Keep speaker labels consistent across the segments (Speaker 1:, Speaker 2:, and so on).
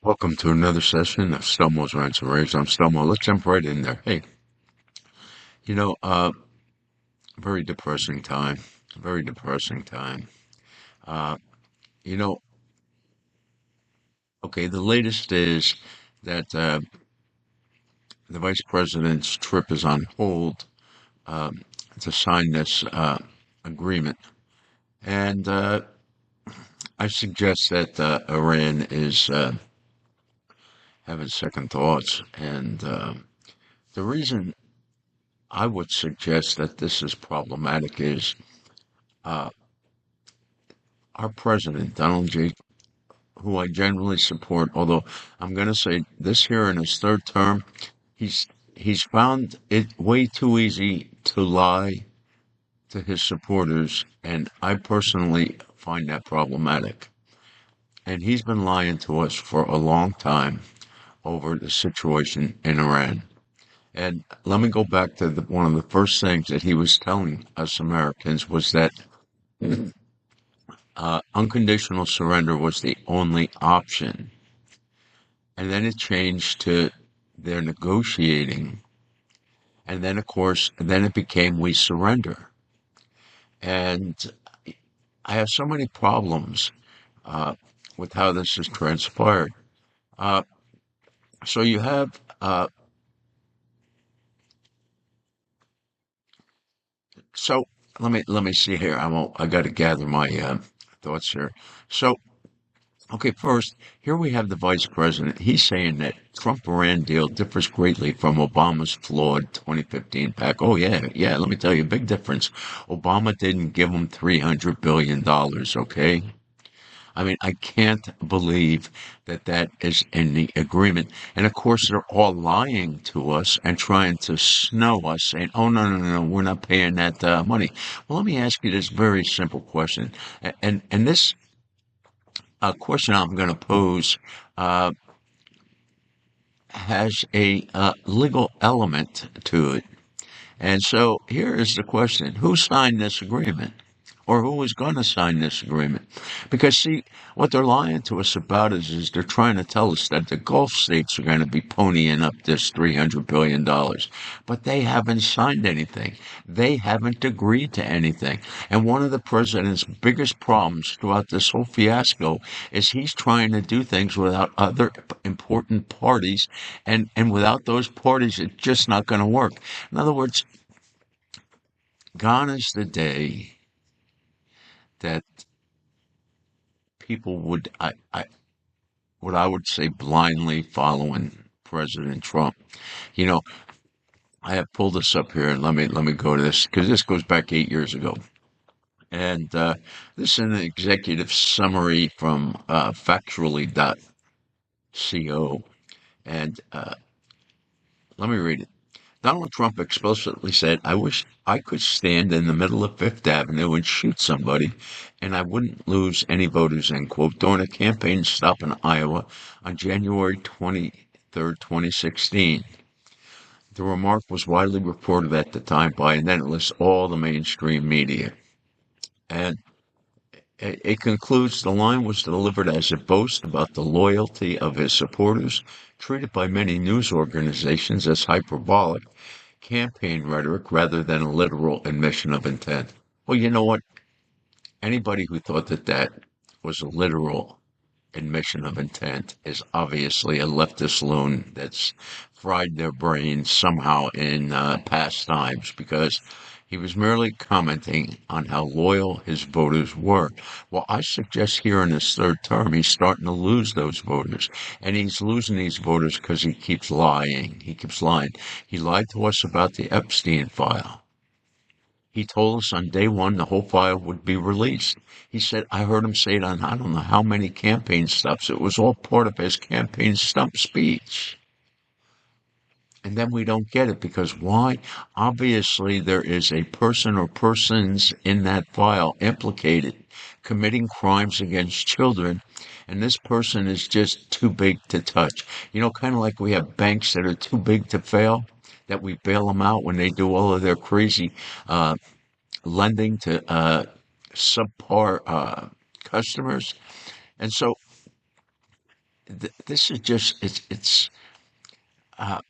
Speaker 1: Welcome to another session of Stelmo's Rants and Raves. I'm Stelmo. Let's jump right in there. Hey, you know, uh, very depressing time. Very depressing time. Uh, you know, okay, the latest is that the vice president's trip is on hold um, to sign this agreement. And I suggest that Iran is having second thoughts. And the reason I would suggest that this is problematic is uh, our president, Donald J., who I generally support, although I'm going to say this here in his third term, he's he's found it way too easy to lie to his supporters, and I personally find that problematic. And he's been lying to us for a long time over the situation in Iran. And let me go back to one of the first things that he was telling us Americans was that unconditional surrender was the only option. And then it changed to they're negotiating. And then, of course, then it became we surrender. And I have so many problems uh, with how this has transpired. Uh, so you have, so let me see here. I got to gather my thoughts here. So okay, first, here we have the vice president. He's saying that Trump-Iran deal differs greatly from Obama's flawed 2015 pact. Oh, yeah, yeah, let me tell you, big difference. Obama didn't give him $300 billion, okay? I mean, I can't believe that that is in the agreement. And of course, they're all lying to us and trying to snow us, saying, oh, no, no, no, no, we're not paying that money. Well, let me ask you this very simple question. And this question I'm going to pose uh, has a legal element to it. And so here is the question. Who signed this agreement? Or who is going to sign this agreement? Because, see, what they're lying to us about is they're trying to tell us that the Gulf states are going to be ponying up this $300 billion. But they haven't signed anything. They haven't agreed to anything. And one of the president's biggest problems throughout this whole fiasco is he's trying to do things without other important parties. And without those parties, it's just not going to work. In other words, gone is the day that people would, what I would say, blindly following President Trump. You know, I have pulled this up here, and let me go to this because this goes back 8 years ago. And this is an executive summary from factually.co. And let me read it. Donald Trump explicitly said, I wish I could stand in the middle of Fifth Avenue and shoot somebody and I wouldn't lose any voters, end quote, during a campaign stop in Iowa on January 23rd, 2016. The remark was widely reported at the time by, and then it lists all the mainstream media. And it concludes the line was delivered as a boast about the loyalty of his supporters, treated by many news organizations as hyperbolic campaign rhetoric rather than a literal admission of intent. Well, you know what? Anybody who thought that that was a literal admission of intent is obviously a leftist loon that's fried their brains somehow in past times because he was merely commenting on how loyal his voters were. Well, I suggest here in his third term, he's starting to lose those voters. And he's losing these voters because he keeps lying. He keeps lying. He lied to us about the Epstein file. He told us on day one the whole file would be released. He said, I heard him say it on I don't know how many campaign stops. It was all part of his campaign stump speech. And then we don't get it because why? Obviously, there is a person or persons in that file implicated committing crimes against children. And this person is just too big to touch. You know, kind of like we have banks that are too big to fail, that we bail them out when they do all of their crazy lending to subpar customers. And so this is just uh,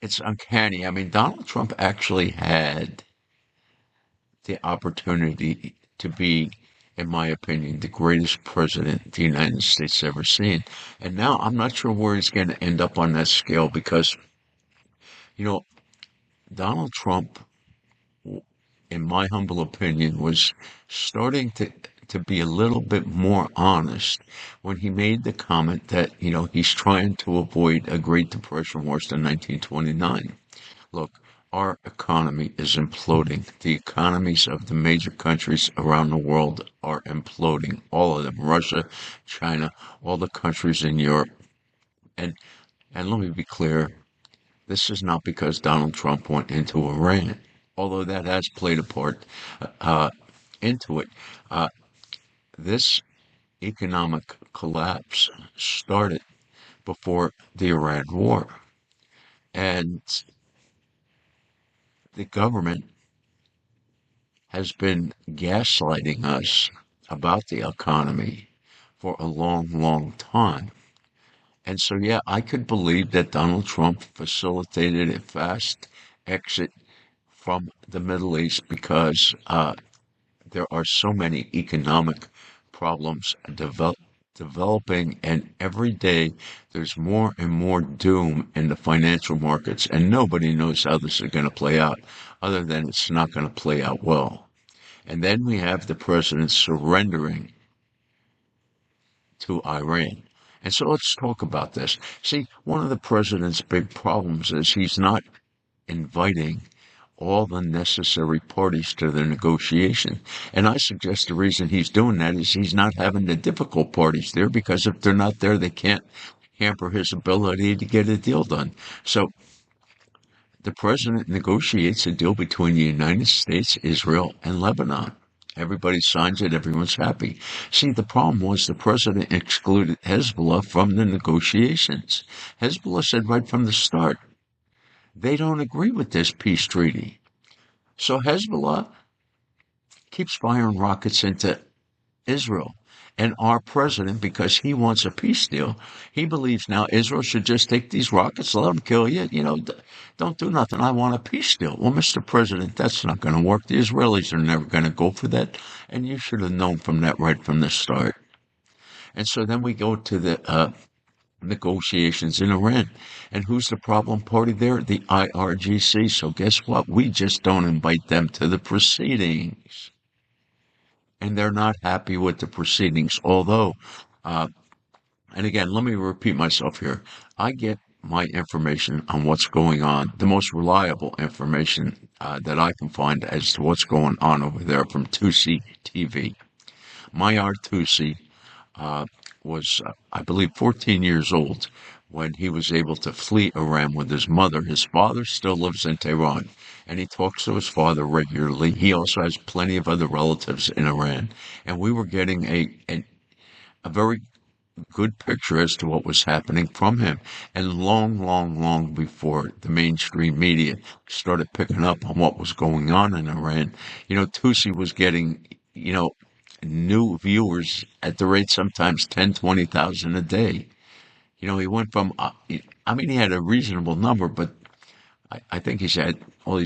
Speaker 1: it's uncanny. I mean, Donald Trump actually had the opportunity to be, in my opinion, the greatest president the United States ever seen. And now I'm not sure where he's going to end up on that scale because, you know, Donald Trump, in my humble opinion, was starting to be a little bit more honest when he made the comment that, he's trying to avoid a Great Depression worse than 1929. Look, our economy is imploding. The economies of the major countries around the world are imploding. All of them. Russia, China, all the countries in Europe. And and let me be clear, this is not because Donald Trump went into Iran, although that has played a part uh, into it. Uh, this economic collapse started before the Iran war. And the government has been gaslighting us about the economy for a long, long time. And so, yeah, I could believe that Donald Trump facilitated a fast exit from the Middle East because there are so many economic problems developing, and every day there's more and more doom in the financial markets, and nobody knows how this is going to play out, other than it's not going to play out well. And then we have the president surrendering to Iran. And so let's talk about this. See, one of the president's big problems is he's not inviting all the necessary parties to the negotiation. And I suggest the reason he's doing that is he's not having the difficult parties there because if they're not there, they can't hamper his ability to get a deal done. So the president negotiates a deal between the United States, Israel, and Lebanon. Everybody signs it, everyone's happy. See, the problem was the president excluded Hezbollah from the negotiations. Hezbollah said right from the start, they don't agree with this peace treaty. So Hezbollah keeps firing rockets into Israel. And our president, because he wants a peace deal, he believes now Israel should just take these rockets, let them kill you, don't do nothing. I want a peace deal. Well, Mr. President, that's not going to work. The Israelis are never going to go for that. And you should have known from that right from the start. And so then we go to the negotiations in Iran. And who's the problem party there? The IRGC. So guess what? We just don't invite them to the proceedings. And they're not happy with the proceedings. Although, and again, let me repeat myself here. I get my information on what's going on, the most reliable information that I can find as to what's going on over there from Tusi TV. Mayar Tusi was, I believe, 14 years old when he was able to flee Iran with his mother. His father still lives in Tehran, and he talks to his father regularly. He also has plenty of other relatives in Iran, and we were getting a very good picture as to what was happening from him. And long, long, long before the mainstream media started picking up on what was going on in Iran, Tusi was getting, new viewers at the rate sometimes 10, 20,000 a day. He went from, he had a reasonable number, but I think he's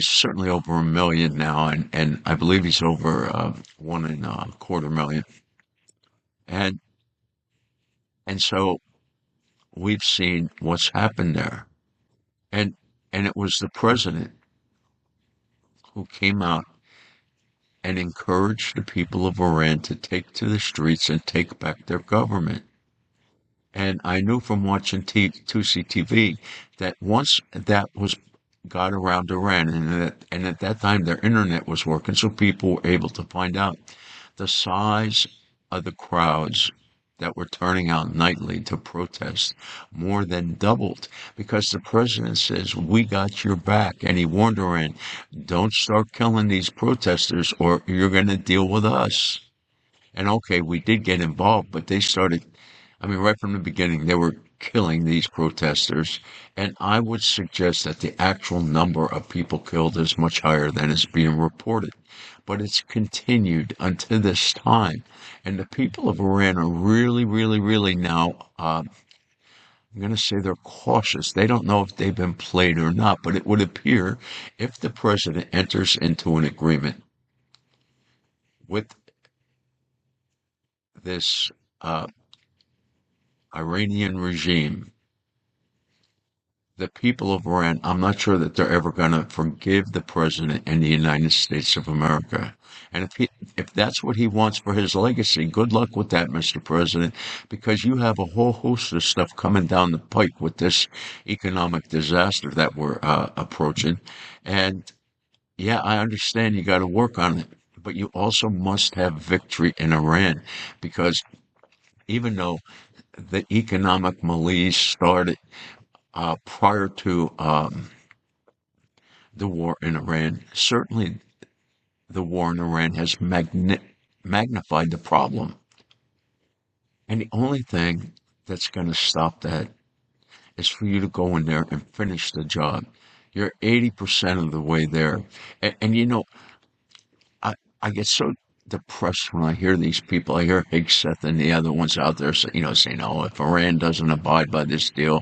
Speaker 1: certainly over 1 million now, and I believe he's over 1.25 million. And so we've seen what's happened there. And it was the president who came out and encouraged the people of Iran to take to the streets and take back their government. And I knew from watching Tusi TV that once that got around Iran, and at that time their internet was working, so people were able to find out the size of the crowds that were turning out nightly to protest more than doubled because the president says, we got your back. And he warned Iran, don't start killing these protesters or you're going to deal with us. And okay, we did get involved, but they started, right from the beginning, they were killing these protesters, and I would suggest that the actual number of people killed is much higher than is being reported. But it's continued until this time. And the people of Iran are really, really, really now, I'm going to say they're cautious. They don't know if they've been played or not, but it would appear if the president enters into an agreement with this uh, Iranian regime, the people of Iran, I'm not sure that they're ever going to forgive the president in the United States of America. And if that's what he wants for his legacy, good luck with that, Mr. President, because you have a whole host of stuff coming down the pike with this economic disaster that we're approaching. And yeah, I understand you got to work on it, but you also must have victory in Iran because even though the economic malaise started prior to the war in Iran, certainly the war in Iran has magnified the problem. And the only thing that's going to stop that is for you to go in there and finish the job. You're 80% of the way there. And you know, I, I get so depressed when I hear these people. I hear Higseth and the other ones out there, saying, "Oh, if Iran doesn't abide by this deal,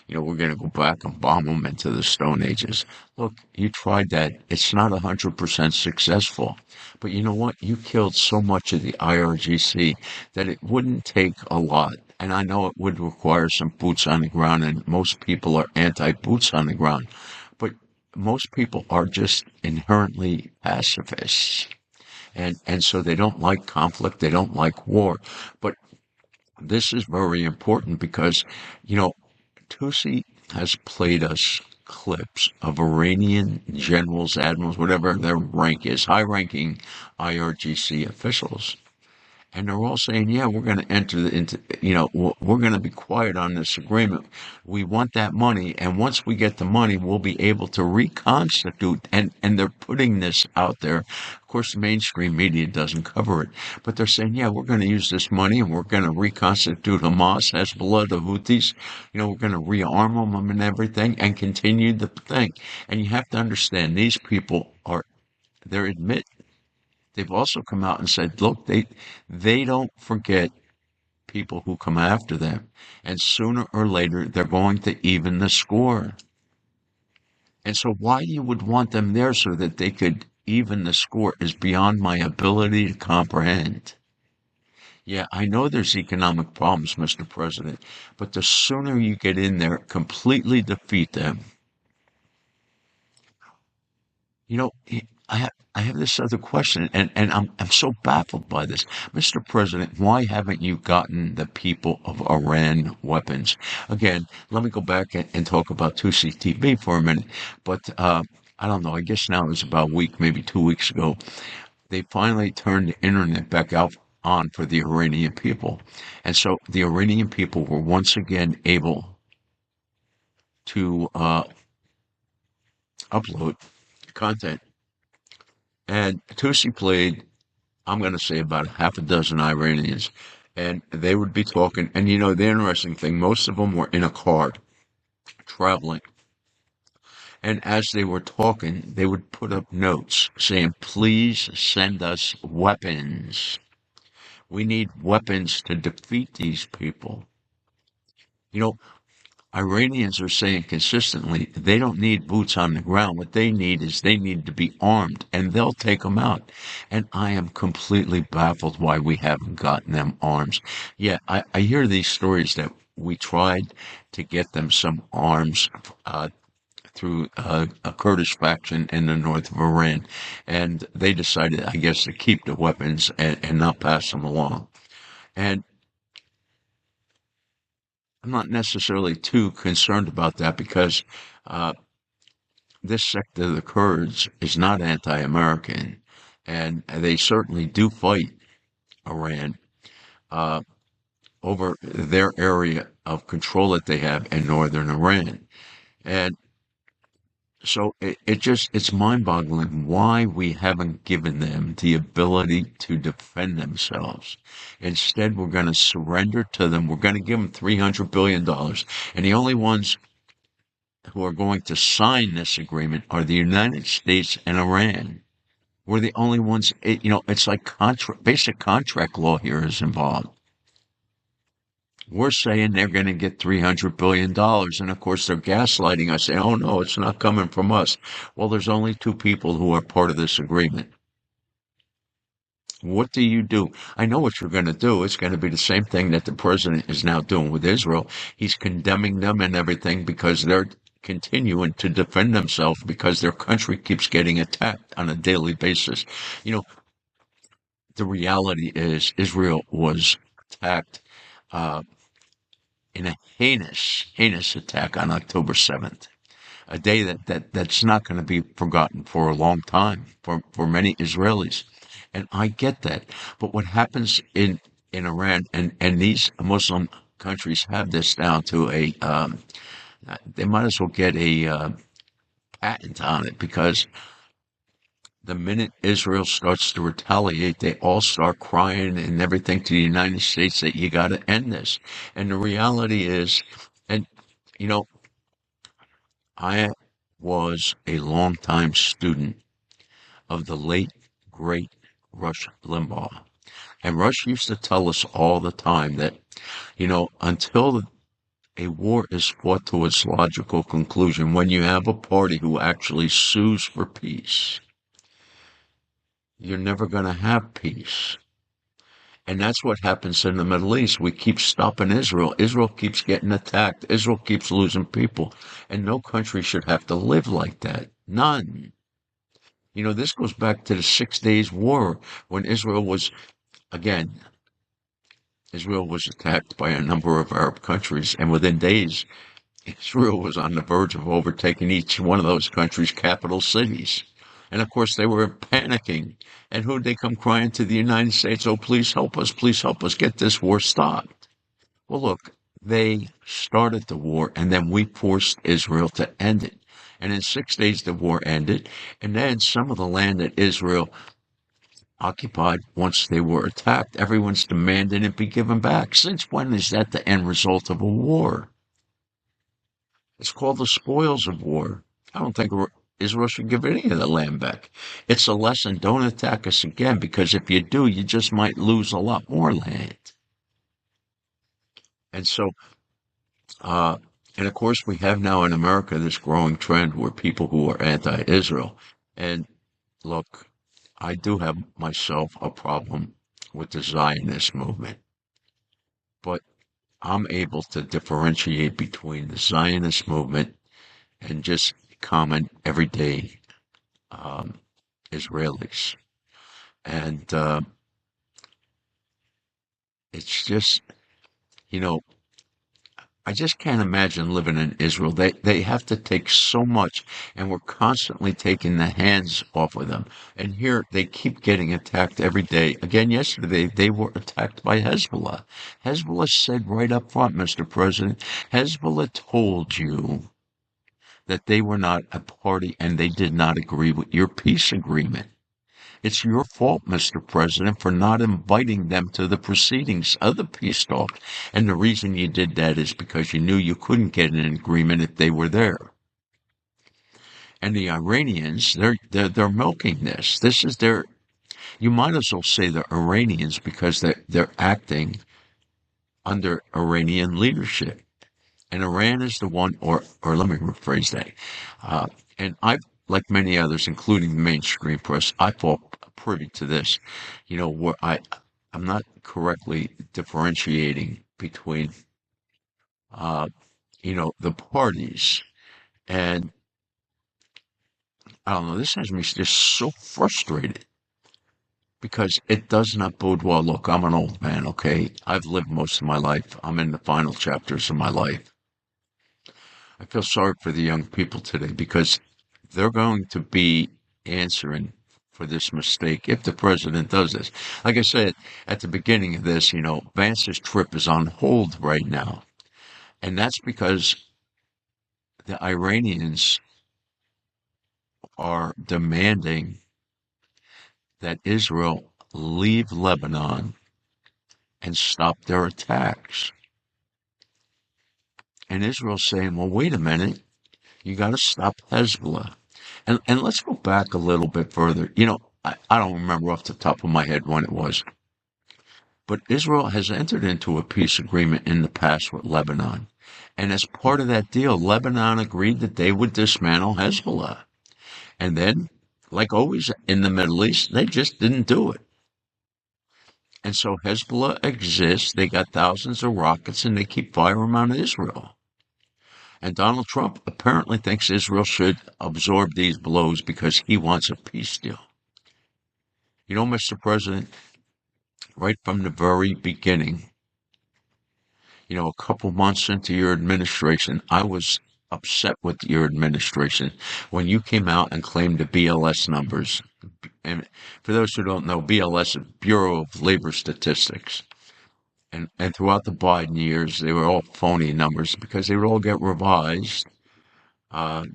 Speaker 1: we're going to go back and bomb them into the Stone Ages." Look, you tried that. It's not 100% successful. But you know what? You killed so much of the IRGC that it wouldn't take a lot. And I know it would require some boots on the ground, and most people are anti-boots on the ground. But most people are just inherently pacifists. And so they don't like conflict, they don't like war. But this is very important because, you know, Tusi has played us clips of Iranian generals, admirals, whatever their rank is, high ranking IRGC officials. And they're all saying, yeah, we're going to enter into, we're going to be quiet on this agreement. We want that money. And once we get the money, we'll be able to reconstitute. And they're putting this out there. Of course, the mainstream media doesn't cover it, but they're saying, yeah, we're going to use this money and we're going to reconstitute Hamas, Hezbollah, the Houthis. We're going to rearm them and everything and continue the thing. And you have to understand, these people they're admit they've also come out and said, look, they don't forget people who come after them. And sooner or later, they're going to even the score. And so why you would want them there so that they could even the score is beyond my ability to comprehend. Yeah, I know there's economic problems, Mr. President, but the sooner you get in there, completely defeat them. You know, I have this other question, and I'm so baffled by this. Mr. President, why haven't you gotten the people of Iran weapons? Again, let me go back and talk about 2CTV for a minute. But I don't know, I guess now it was about a week, maybe 2 weeks ago, they finally turned the internet back out on for the Iranian people. And so the Iranian people were once again able to upload content. And Tusi played, I'm going to say about half a dozen Iranians, and they would be talking. And the interesting thing, most of them were in a car traveling. And as they were talking, they would put up notes saying, please send us weapons. We need weapons to defeat these people. You know, Iranians are saying consistently they don't need boots on the ground. What they need is they need to be armed, and they'll take them out. And I am completely baffled why we haven't gotten them arms. Yeah, I hear these stories that we tried to get them some arms through a Kurdish faction in the north of Iran, and they decided, I guess, to keep the weapons and not pass them along. And I'm not necessarily too concerned about that because uh, this sect of the Kurds is not anti-American, and they certainly do fight Iran uh, over their area of control that they have in northern Iran. And So it's mind-boggling why we haven't given them the ability to defend themselves. Instead, we're going to surrender to them. We're going to give them $300 billion. And the only ones who are going to sign this agreement are the United States and Iran. We're the only ones, it's like basic contract law here is involved. We're saying they're going to get $300 billion. And of course, they're gaslighting us, saying, oh, no, it's not coming from us. Well, there's only two people who are part of this agreement. What do you do? I know what you're going to do. It's going to be the same thing that the president is now doing with Israel. He's condemning them and everything because they're continuing to defend themselves because their country keeps getting attacked on a daily basis. You know, the reality is Israel was attacked uh, in a heinous attack on October 7th, a day that's not going to be forgotten for a long time for many Israelis. And I get that. But what happens in Iran and these Muslim countries have this down to they might as well get a patent on it because the minute Israel starts to retaliate, they all start crying and everything to the United States that you got to end this. And the reality is, and you know, I was a longtime student of the late, great Rush Limbaugh. And Rush used to tell us all the time that, until a war is fought to its logical conclusion, when you have a party who actually sues for peace, you're never going to have peace. And that's what happens in the Middle East. We keep stopping Israel. Israel keeps getting attacked. Israel keeps losing people. And no country should have to live like that. None. This goes back to the 6 Days War when again, Israel was attacked by a number of Arab countries. And within days, Israel was on the verge of overtaking each one of those countries' capital cities. And of course, they were panicking. And who'd they come crying to the United States? Oh, please help us get this war stopped. Well, look, they started the war and then we forced Israel to end it. And in 6 days, the war ended. And then some of the land that Israel occupied once they were attacked, everyone's demanding it be given back. Since when is that the end result of a war? It's called the spoils of war. I don't think Israel should give any of the land back. It's a lesson. Don't attack us again, because if you do, you just might lose a lot more land. And so, uh, and of course, we have now in America this growing trend where people who are anti-Israel. And look, I do have myself a problem with the Zionist movement, but I'm able to differentiate between the Zionist movement and just common everyday Israelis. And it's just, you know, I just can't imagine living in Israel. They have to take so much, and we're constantly taking the hands off of them. And here they keep getting attacked every day. Again, yesterday they were attacked by Hezbollah. Hezbollah said right up front, Mr. President, Hezbollah told you that they were not a party and they did not agree with your peace agreement. It's your fault, Mr. President, for not inviting them to the proceedings of the peace talks. And the reason you did that is because you knew you couldn't get an agreement if they were there. And the Iranians, they're milking this. This is you might as well say the Iranians because they're acting under Iranian leadership. And Iran is the one, or let me rephrase that. And I've, like many others, including the mainstream press, I fall privy to this, where I'm not correctly differentiating between, the parties. And I don't know, this has me just so frustrated because it does not bode well. Look, I'm an old man, okay? I've lived most of my life. I'm in the final chapters of my life. I feel sorry for the young people today because they're going to be answering for this mistake if the president does this. Like I said at the beginning of this, Vance's trip is on hold right now. And that's because the Iranians are demanding that Israel leave Lebanon and stop their attacks. And Israel's saying, well, wait a minute, you got to stop Hezbollah. And let's go back a little bit further. I don't remember off the top of my head when it was, but Israel has entered into a peace agreement in the past with Lebanon. And as part of that deal, Lebanon agreed that they would dismantle Hezbollah. And then, like always in the Middle East, they just didn't do it. And so Hezbollah exists. They got thousands of rockets and they keep firing them on Israel. And Donald Trump apparently thinks Israel should absorb these blows because he wants a peace deal. Mr. President, right from the very beginning, a couple months into your administration, I was upset with your administration when you came out and claimed the BLS numbers. And for those who don't know, BLS is Bureau of Labor Statistics. And throughout the Biden years, they were all phony numbers because they would all get revised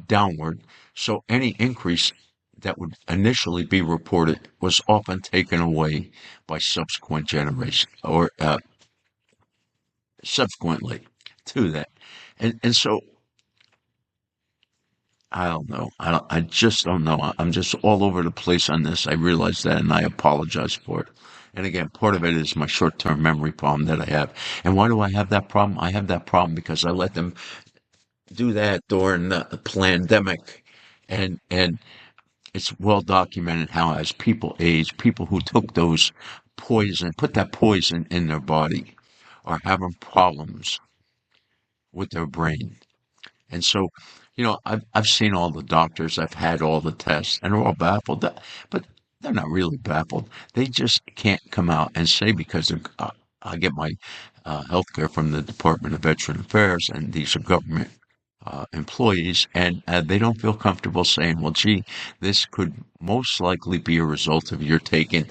Speaker 1: downward. So any increase that would initially be reported was often taken away by subsequent generations or subsequently to that. And so I don't know. I just don't know. I'm just all over the place on this. I realize that and I apologize for it. And again, part of it is my short-term memory problem that I have. And why do I have that problem? I have that problem because I let them do that during the pandemic. And it's well documented how as people age, people who took those put that poison in their body are having problems with their brain. And so, I've seen all the doctors, I've had all the tests, and they're all baffled. But they're not really baffled. They just can't come out and say because I get my health care from the Department of Veteran Affairs, and these are government employees, and they don't feel comfortable saying, well, gee, this could most likely be a result of your taking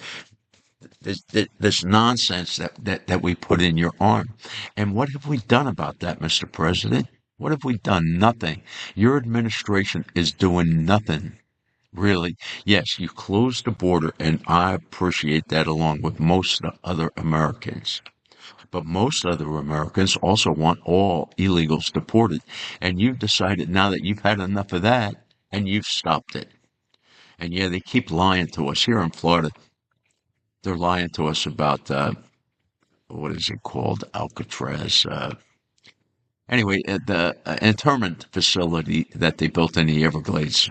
Speaker 1: this nonsense that we put in your arm. And what have we done about that, Mr. President? What have we done? Nothing. Your administration is doing nothing, really. Yes, you closed the border, and I appreciate that along with most other Americans. But most other Americans also want all illegals deported. And you've decided now that you've had enough of that, and you've stopped it. And yeah, they keep lying to us here in Florida. They're lying to us about, what is it called? Alcatraz. Anyway, the internment facility that they built in the Everglades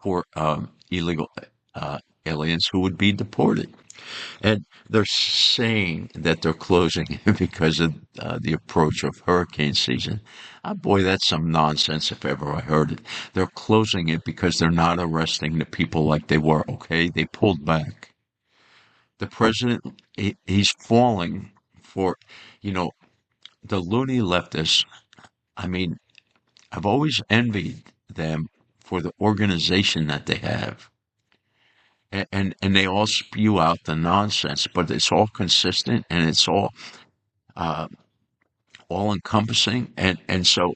Speaker 1: for illegal aliens who would be deported. And they're saying that they're closing because of the approach of hurricane season. Boy, that's some nonsense if ever I heard it. They're closing it because they're not arresting the people like they were, okay? They pulled back. The president, he's falling for, the loony leftists. I mean, I've always envied them for the organization that they have. And they all spew out the nonsense, but it's all consistent and it's uh, all encompassing. And so,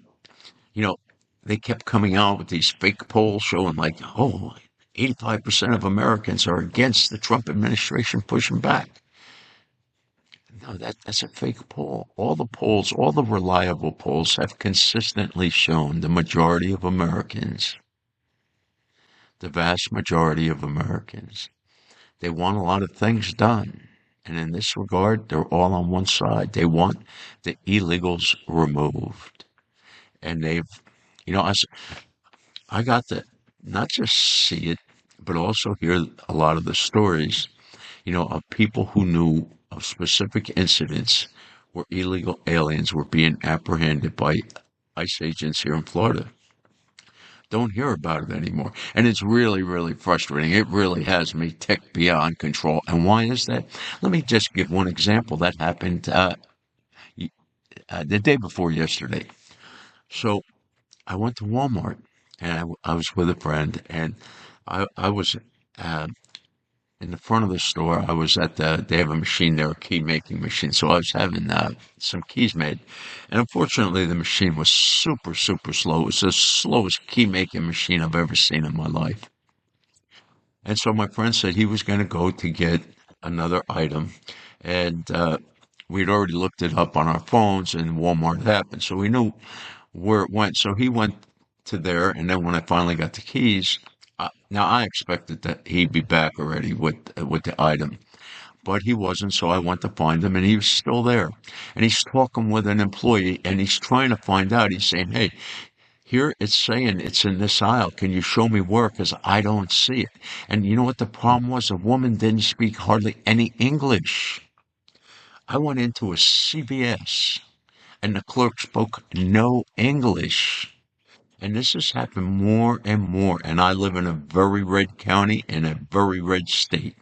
Speaker 1: you know, they kept coming out with these fake polls showing like, oh, 85% of Americans are against the Trump administration pushing back. No, that's a fake poll. All the polls, all the reliable polls have consistently shown the majority of Americans, the vast majority of Americans, they want a lot of things done. And in this regard, they're all on one side. They want the illegals removed. And they've, you know, I got to not just see it, but also hear a lot of the stories, of people who knew of specific incidents where illegal aliens were being apprehended by ICE agents here in Florida. Don't hear about it anymore. And it's really, really frustrating. It really has me ticked beyond control. And why is that? Let me just give one example that happened the day before yesterday. So I went to Walmart and I was with a friend and I was uh, in the front of the store. I was at they have a machine there, a key making machine. So I was having some keys made. And unfortunately, the machine was super, super slow. It was the slowest key making machine I've ever seen in my life. And so my friend said he was going to go to get another item. And we'd already looked it up on our phones and Walmart app. And so we knew where it went. So he went to there. And then when I finally got the keys, now I expected that he'd be back already with the item, but he wasn't. So I went to find him, and he was still there. And he's talking with an employee, and he's trying to find out. He's saying, "Hey, here it's saying it's in this aisle. Can you show me where? Because I don't see it." And you know what the problem was? The woman didn't speak hardly any English. I went into a CVS, and the clerk spoke no English. And this has happened more and more. And I live in a very red county in a very red state.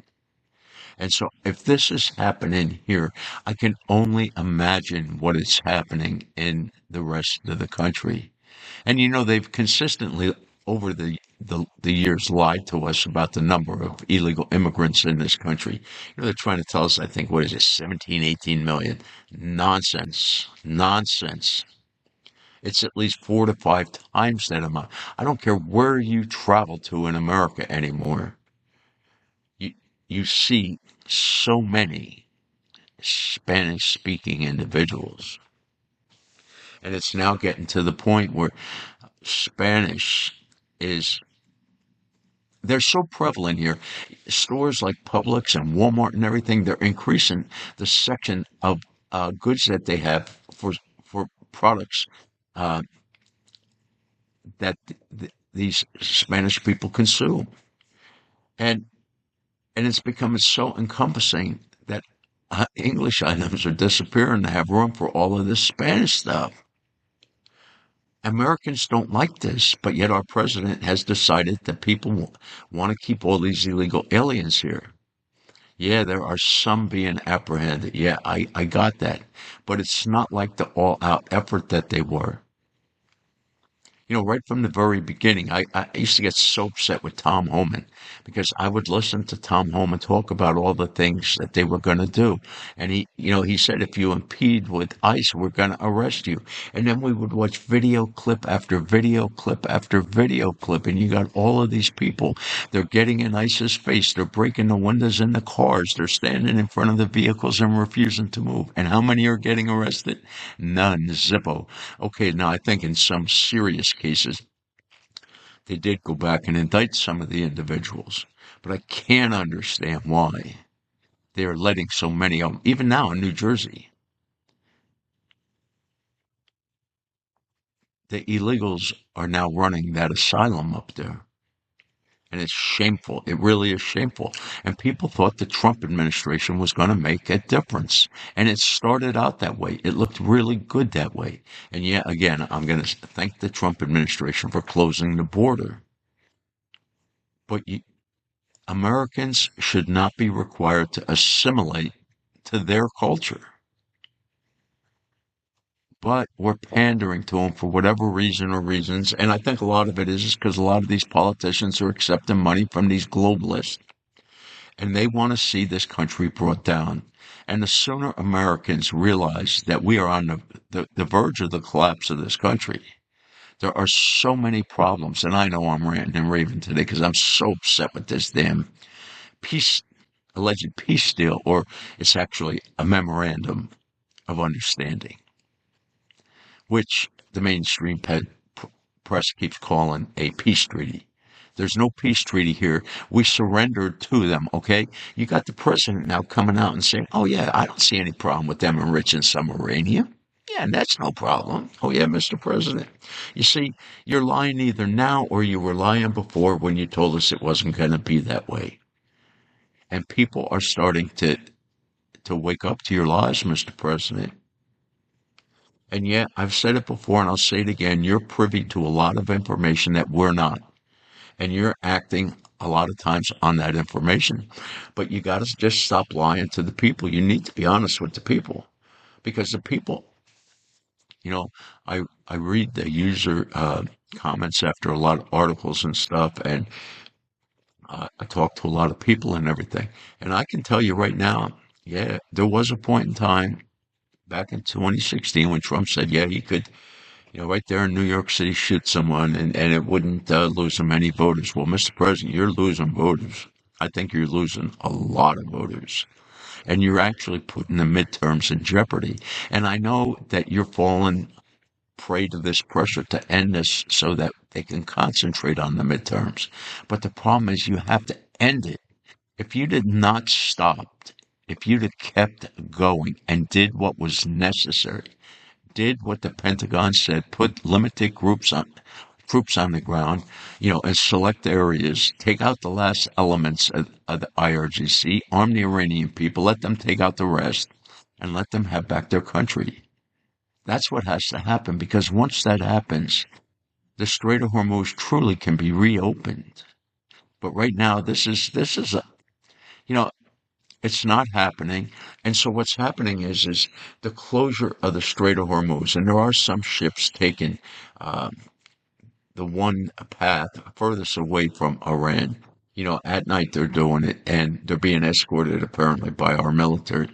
Speaker 1: And so if this is happening here, I can only imagine what is happening in the rest of the country. And you know, they've consistently over the years lied to us about the number of illegal immigrants in this country. You know, they're trying to tell us, I think, what is it, 17, 18 million? Nonsense. Nonsense. It's at least 4 to 5 times that amount. I don't care where you travel to in America anymore. You, you see so many Spanish speaking individuals. And it's now getting to the point where Spanish is, they're so prevalent here. Stores like Publix and Walmart and everything, they're increasing the section of goods that they have for products uh, that these Spanish people consume. And and it's becoming so encompassing that English items are disappearing to have room for all of this Spanish stuff. Americans don't like this, but yet our president has decided that people want to keep all these illegal aliens here. Yeah, there are some being apprehended. Yeah, I got that. But it's not like the all out effort that they were. You know, right from the very beginning, I used to get so upset with Tom Homan because I would listen to Tom Homan talk about all the things that they were going to do. And he said, if you impede with ICE, we're going to arrest you. And then we would watch video clip after video clip after video clip. And you got all of these people. They're getting in ICE's face. They're breaking the windows in the cars. They're standing in front of the vehicles and refusing to move. And how many are getting arrested? None. Zippo. Okay, now I think in some serious cases, they did go back and indict some of the individuals, but I can't understand why they're letting so many of them, even now in New Jersey. The illegals are now running that asylum up there. And it's shameful. It really is shameful. And people thought the Trump administration was going to make a difference. And it started out that way. It looked really good that way. And yet again, I'm going to thank the Trump administration for closing the border. But Americans should not be required to assimilate to their culture. But we're pandering to them for whatever reason or reasons. And I think a lot of it is because a lot of these politicians are accepting money from these globalists. And they want to see this country brought down. And the sooner Americans realize that we are on the verge of the collapse of this country, there are so many problems. And I know I'm ranting and raving today because I'm so upset with this damn peace, alleged peace deal, or it's actually a memorandum of understanding, which the mainstream press keeps calling a peace treaty. There's no peace treaty here. We surrendered to them, okay? You got the president now coming out and saying, oh, yeah, I don't see any problem with them enriching some uranium. Yeah, and that's no problem. Oh, yeah, Mr. President. You see, you're lying either now or you were lying before when you told us it wasn't going to be that way. And people are starting to wake up to your lies, Mr. President. And yet, I've said it before and I'll say it again, you're privy to a lot of information that we're not. And you're acting a lot of times on that information. But you got to just stop lying to the people. You need to be honest with the people. Because the people, you know, I read the user comments after a lot of articles and stuff, and I talked to a lot of people and everything. And I can tell you right now, yeah, there was a point in time back in 2016 when Trump said, yeah, he could, right there in New York City, shoot someone and it wouldn't lose him any voters. Well, Mr. President, you're losing voters. I think you're losing a lot of voters. And you're actually putting the midterms in jeopardy. And I know that you're falling prey to this pressure to end this so that they can concentrate on the midterms. But the problem is you have to end it. If you'd have not stopped, if you'd have kept going and did what was necessary, did what the Pentagon said, put limited troops on the ground, in select areas, take out the last elements of the IRGC, arm the Iranian people, let them take out the rest, and let them have back their country. That's what has to happen, because once that happens, the Strait of Hormuz truly can be reopened. But right now, this is a, you know, it's not happening. And so what's happening is the closure of the Strait of Hormuz, and there are some ships taking uh, the one path furthest away from Iran. At night they're doing it, and they're being escorted apparently by our military.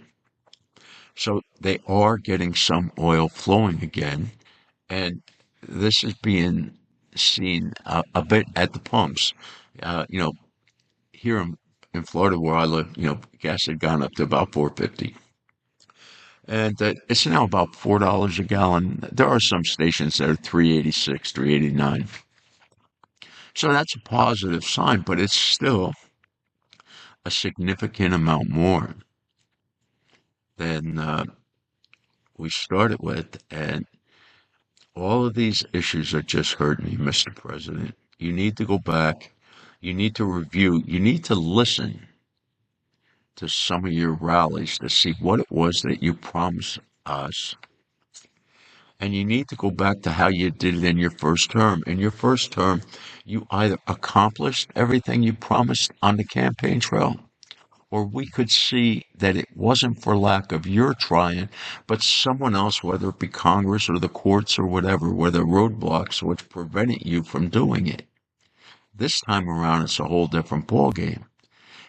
Speaker 1: So they are getting some oil flowing again, and this is being seen a bit at the pumps. Here in Florida where I live, gas had gone up to about 4.50, and it's now about $4 a gallon. There are some stations that are 3.86, 3.89. So that's a positive sign, but it's still a significant amount more than we started with, and all of these issues are just hurting you, Mr. President. You need to go back. You need to review. You need to listen to some of your rallies to see what it was that you promised us. And you need to go back to how you did it in your first term. In your first term, you either accomplished everything you promised on the campaign trail, or we could see that it wasn't for lack of your trying, but someone else, whether it be Congress or the courts or whatever, were the roadblocks which prevented you from doing it. This time around, it's a whole different ballgame.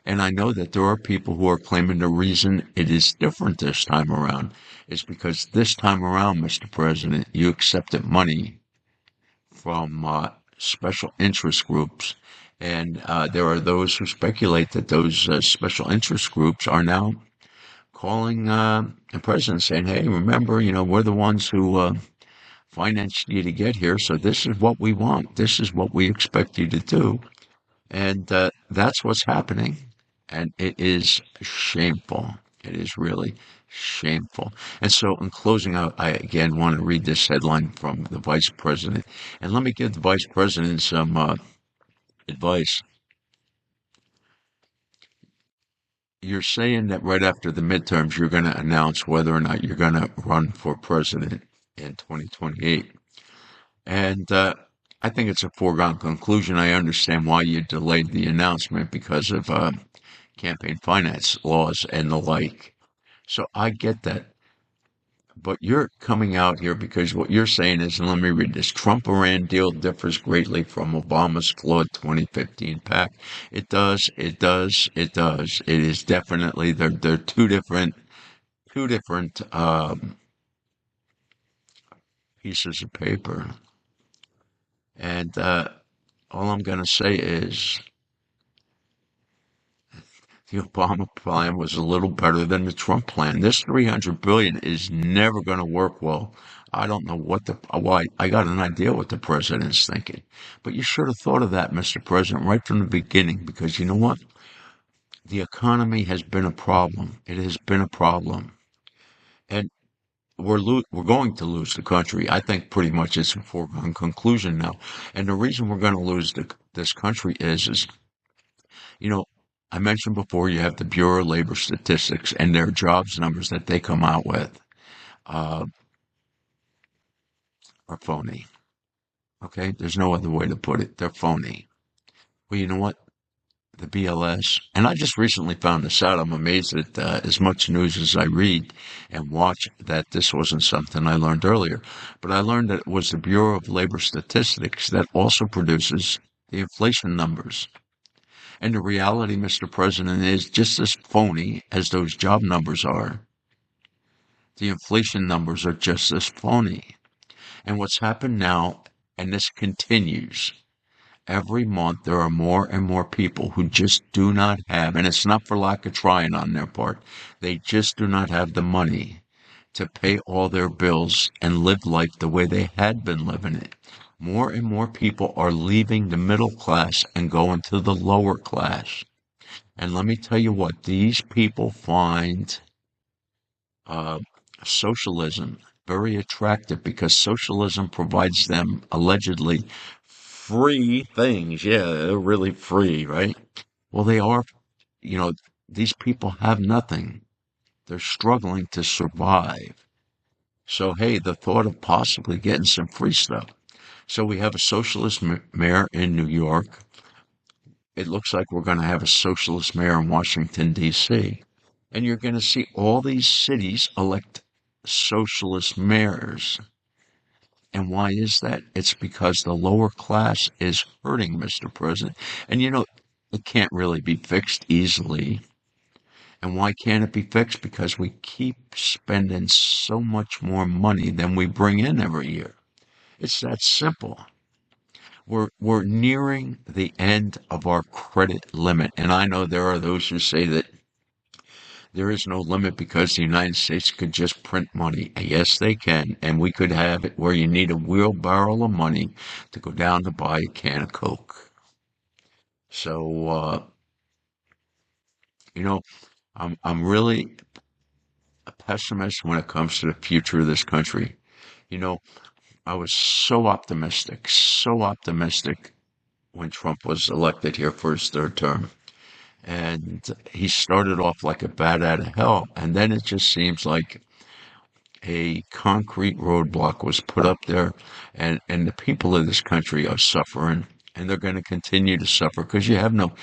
Speaker 1: And I know that there are people who are claiming the reason it is different this time around is because this time around, Mr. President, you accepted money from special interest groups. And there are those who speculate that those special interest groups are now calling the president saying, hey, remember, we're the ones who financed you to get here. So this is what we want. This is what we expect you to do. And that's what's happening. And it is shameful. It is really shameful. And so, in closing out, I again want to read this headline from the vice president. And let me give the vice president some advice. You're saying that right after the midterms, you're going to announce whether or not you're going to run for president in 2028. And I think it's a foregone conclusion. I understand why you delayed the announcement because of campaign finance laws and the like. So I get that. But you're coming out here because what you're saying is, and let me read this, Trump-Iran deal differs greatly from Obama's flawed 2015 pact. It does, it does, it does. It is definitely, they're two different pieces of paper. And all I'm going to say is the Obama plan was a little better than the Trump plan. This 300 billion is never going to work well. I don't know why. I got an idea what the president's thinking, but you should have thought of that, Mr. President, right from the beginning, because you know what? The economy has been a problem. It has been a problem, and we're going to lose the country. I think pretty much it's a foregone conclusion now. And the reason we're going to lose this country is you know, I mentioned before you have the Bureau of Labor Statistics and their jobs numbers that they come out with uh, are phony. Okay, there's no other way to put it. They're phony. Well, you know what? The BLS, and I just recently found this out. I'm amazed at as much news as I read and watch that this wasn't something I learned earlier. But I learned that it was the Bureau of Labor Statistics that also produces the inflation numbers. And the reality, Mr. President, is just as phony as those job numbers are. The inflation numbers are just as phony. And what's happened now, and this continues, every month there are more and more people who just do not have, and it's not for lack of trying on their part, they just do not have the money to pay all their bills and live life the way they had been living it. More and more people are leaving the middle class and going to the lower class. And let me tell you what, these people find uh, socialism very attractive because socialism provides them allegedly free things. Yeah, they're really free, right? Well, they are, you know, these people have nothing. They're struggling to survive. So, hey, the thought of possibly getting some free stuff. So we have a socialist mayor in New York. It looks like we're going to have a socialist mayor in Washington, D.C. And you're going to see all these cities elect socialist mayors. And why is that? It's because the lower class is hurting, Mr. President. And you know, it can't really be fixed easily. And why can't it be fixed? Because we keep spending so much more money than we bring in every year. It's that simple. We're nearing the end of our credit limit. And I know there are those who say that there is no limit because the United States could just print money. Yes, they can. And we could have it where you need a wheelbarrow of money to go down to buy a can of Coke. So, you know, I'm really a pessimist when it comes to the future of this country. You know, I was so optimistic when Trump was elected here for his third term. And he started off like a bat out of hell. And then it just seems like a concrete roadblock was put up there, and the people of this country are suffering, and they're going to continue to suffer because you have no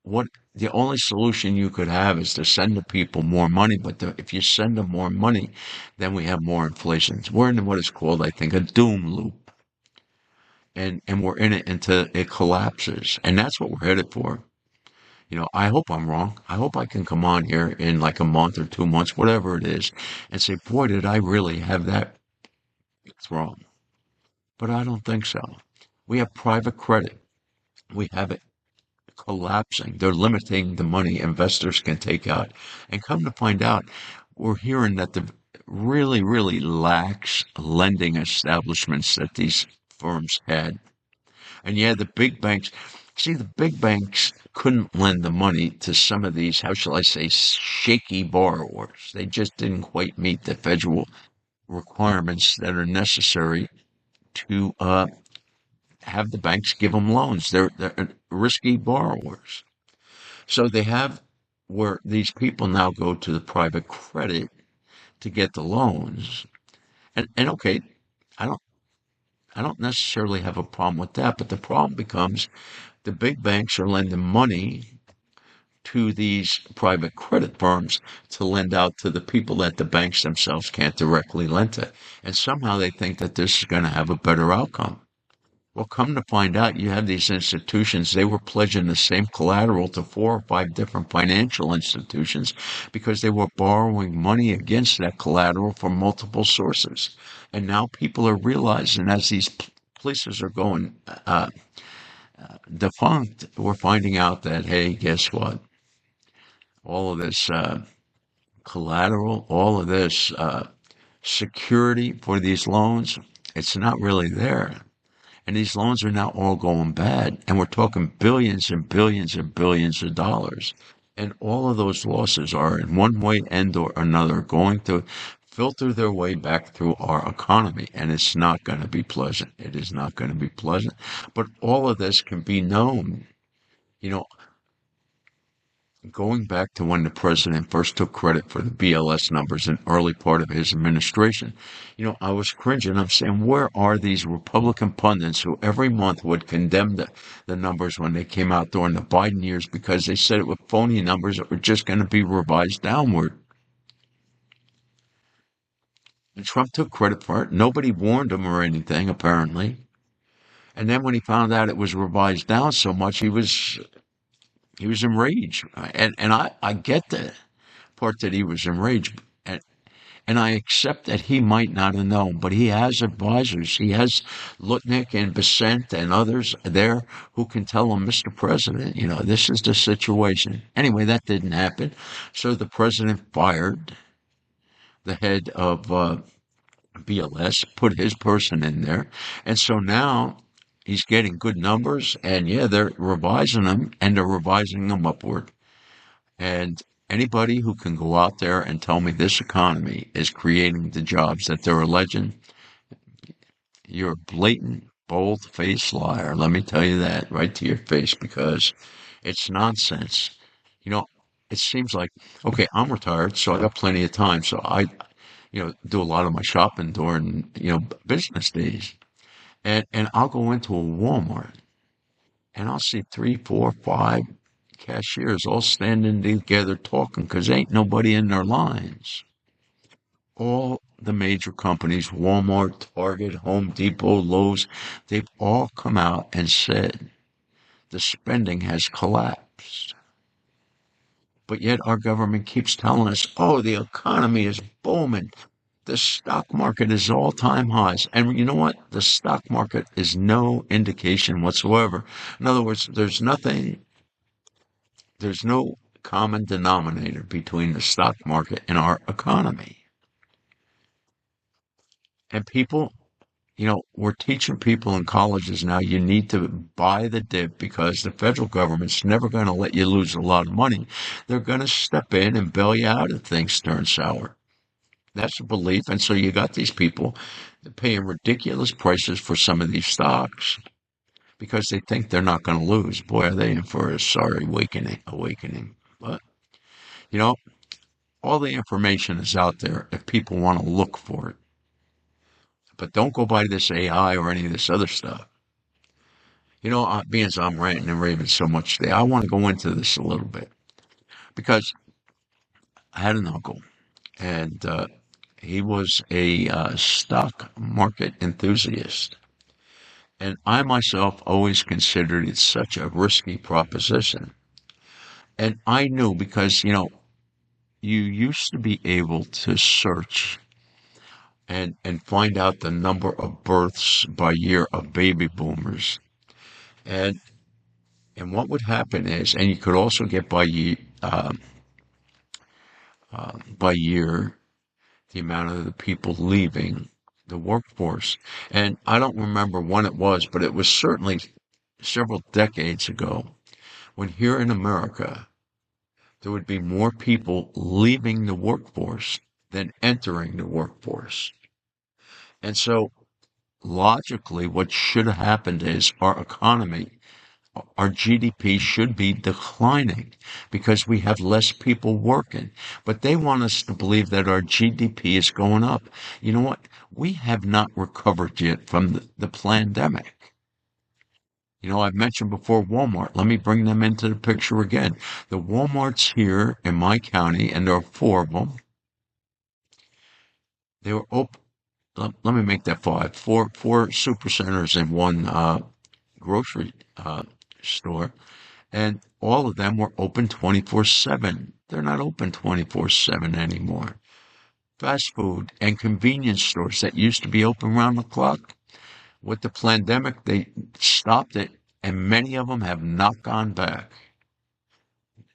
Speaker 1: what the only solution you could have is to send the people more money, but if you send them more money, then we have more inflation. We're in what is called, I think, a doom loop, and we're in it until it collapses, and that's what we're headed for. You know, I hope I'm wrong. I hope I can come on here in like a month or 2 months, whatever it is, and say, boy, did I really have that wrong. But I don't think so. We have private credit. We have it collapsing. They're limiting the money investors can take out. And come to find out, we're hearing that the really, really lax lending establishments that these firms had. And yeah, the big banks, see, the big banks couldn't lend the money to some of these, how shall I say, shaky borrowers. They just didn't quite meet the federal requirements that are necessary to have the banks give them loans. They're risky borrowers. So they have where these people now go to the private credit to get the loans. And okay, I don't I don't necessarily have a problem with that, but the problem becomes the big banks are lending money to these private credit firms to lend out to the people that the banks themselves can't directly lend to. And somehow they think that this is going to have a better outcome. Well, come to find out, you have these institutions, they were pledging the same collateral to 4 or 5 different financial institutions because they were borrowing money against that collateral from multiple sources. And now people are realizing as these places are going defunct, we're finding out that, hey, guess what? All of this collateral, all of this security for these loans, it's not really there. And these loans are now all going bad. And we're talking billions and billions and billions of dollars. And all of those losses are in one way and or another going to filter their way back through our economy. And it's not going to be pleasant. It is not going to be pleasant. But all of this can be known. You know, going back to when the president first took credit for the BLS numbers in early part of his administration, you know, I was cringing. I'm saying, where are these Republican pundits who every month would condemn the numbers when they came out during the Biden years because they said it were phony numbers that were just going to be revised downward? And Trump took credit for it. Nobody warned him or anything, apparently. And then when he found out it was revised down so much, he was He was enraged, and I get the part that he was enraged, and I accept that he might not have known, but he has advisors. He has Lutnick and Besant and others there who can tell him, Mr. President, this is the situation. Anyway, that didn't happen. So the president fired the head of BLS, put his person in there. And so now he's getting good numbers, and yeah, they're revising them, and they're revising them upward. And anybody who can go out there and tell me this economy is creating the jobs that they're alleging, you're a blatant, bold-faced liar. Let me tell you that right to your face, because it's nonsense. You know, it seems like, okay, I'm retired, so I got plenty of time. So I, do a lot of my shopping during, business days. And I'll go into a Walmart and I'll see three, four, five cashiers all standing together talking because ain't nobody in their lines. All the major companies, Walmart, Target, Home Depot, Lowe's, they've all come out and said the spending has collapsed. But yet our government keeps telling us, oh, the economy is booming. The stock market is all-time highs. And you know what? The stock market is no indication whatsoever. In other words, there's no common denominator between the stock market and our economy. And people, we're teaching people in colleges now you need to buy the dip because the federal government's never going to let you lose a lot of money. They're going to step in and bail you out if things turn sour. That's a belief. And so you got these people paying ridiculous prices for some of these stocks because they think they're not going to lose. Boy, are they in for a sorry awakening. But, you know, all the information is out there if people want to look for it. But don't go by this AI or any of this other stuff. Being as I'm ranting and raving so much today, I want to go into this a little bit because I had an uncle and he was a stock market enthusiast. And I myself always considered it such a risky proposition. And I knew because, you used to be able to search and find out the number of births by year of baby boomers. And and what would happen is, and you could also get by year the amount of the people leaving the workforce. And I don't remember when it was, but it was certainly several decades ago when here in America there would be more people leaving the workforce than entering the workforce. And so logically, what should have happened is our GDP should be declining because we have less people working. But they want us to believe that our GDP is going up. You know what? We have not recovered yet from the pandemic. I've mentioned before Walmart. Let me bring them into the picture again. The Walmarts here in my county, and there are four of them, they were open. Let me make that five. Four supercenters and one grocery store, and all of them were open 24/7. They're not open 24/7 anymore. Fast food and convenience stores that used to be open round the clock, with the pandemic, they stopped it, and many of them have not gone back.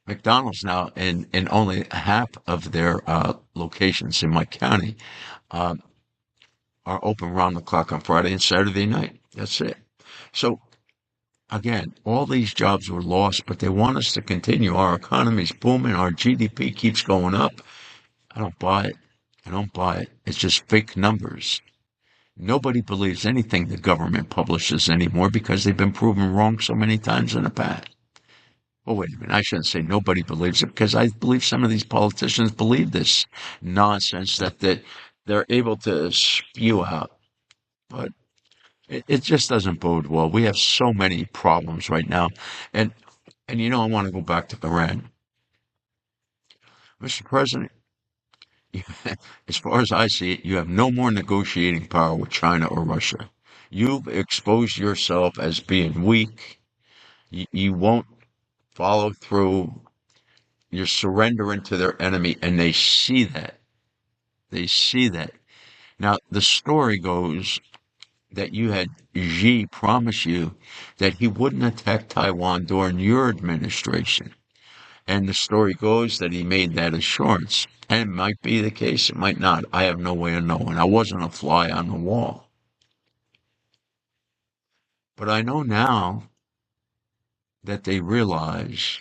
Speaker 1: McDonald's now, in only half of their locations in my county, uh, are open round the clock on Friday and Saturday night. That's it. So again, all these jobs were lost, but they want us to continue. Our economy's booming. Our GDP keeps going up. I don't buy it. I don't buy it. It's just fake numbers. Nobody believes anything the government publishes anymore because they've been proven wrong so many times in the past. Oh, wait a minute. I shouldn't say nobody believes it because I believe some of these politicians believe this nonsense that they're able to spew out. But it just doesn't bode well. We have so many problems right now. And I want to go back to Iran. Mr. President, as far as I see it, you have no more negotiating power with China or Russia. You've exposed yourself as being weak. You won't follow through, you're surrendering to their enemy, and they see that. They see that. Now, the story goes that you had Xi promise you that he wouldn't attack Taiwan during your administration. And the story goes that he made that assurance. And it might be the case, it might not. I have no way of knowing. I wasn't a fly on the wall. But I know now that they realize,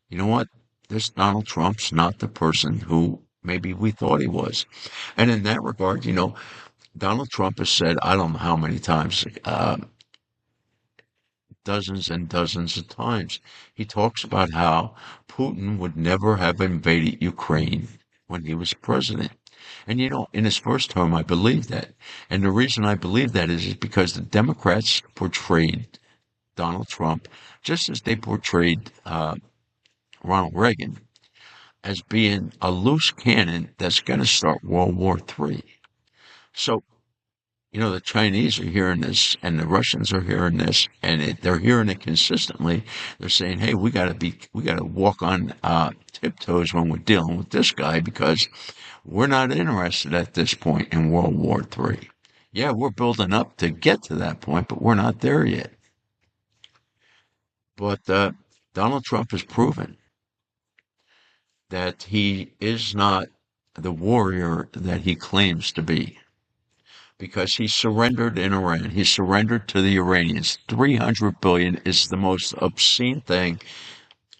Speaker 1: you know what? This Donald Trump's not the person who maybe we thought he was. And in that regard, Donald Trump has said, I don't know how many times, dozens and dozens of times, he talks about how Putin would never have invaded Ukraine when he was president. And in his first term, I believed that. And the reason I believe that is because the Democrats portrayed Donald Trump just as they portrayed Ronald Reagan as being a loose cannon that's going to start World War III. So, the Chinese are hearing this and the Russians are hearing this and they're hearing it consistently. They're saying, hey, we got to walk on tiptoes when we're dealing with this guy because we're not interested at this point in World War III. Yeah, we're building up to get to that point, but we're not there yet. But Donald Trump has proven that he is not the warrior that he claims to be because he surrendered in Iran. He surrendered to the Iranians. 300 billion is the most obscene thing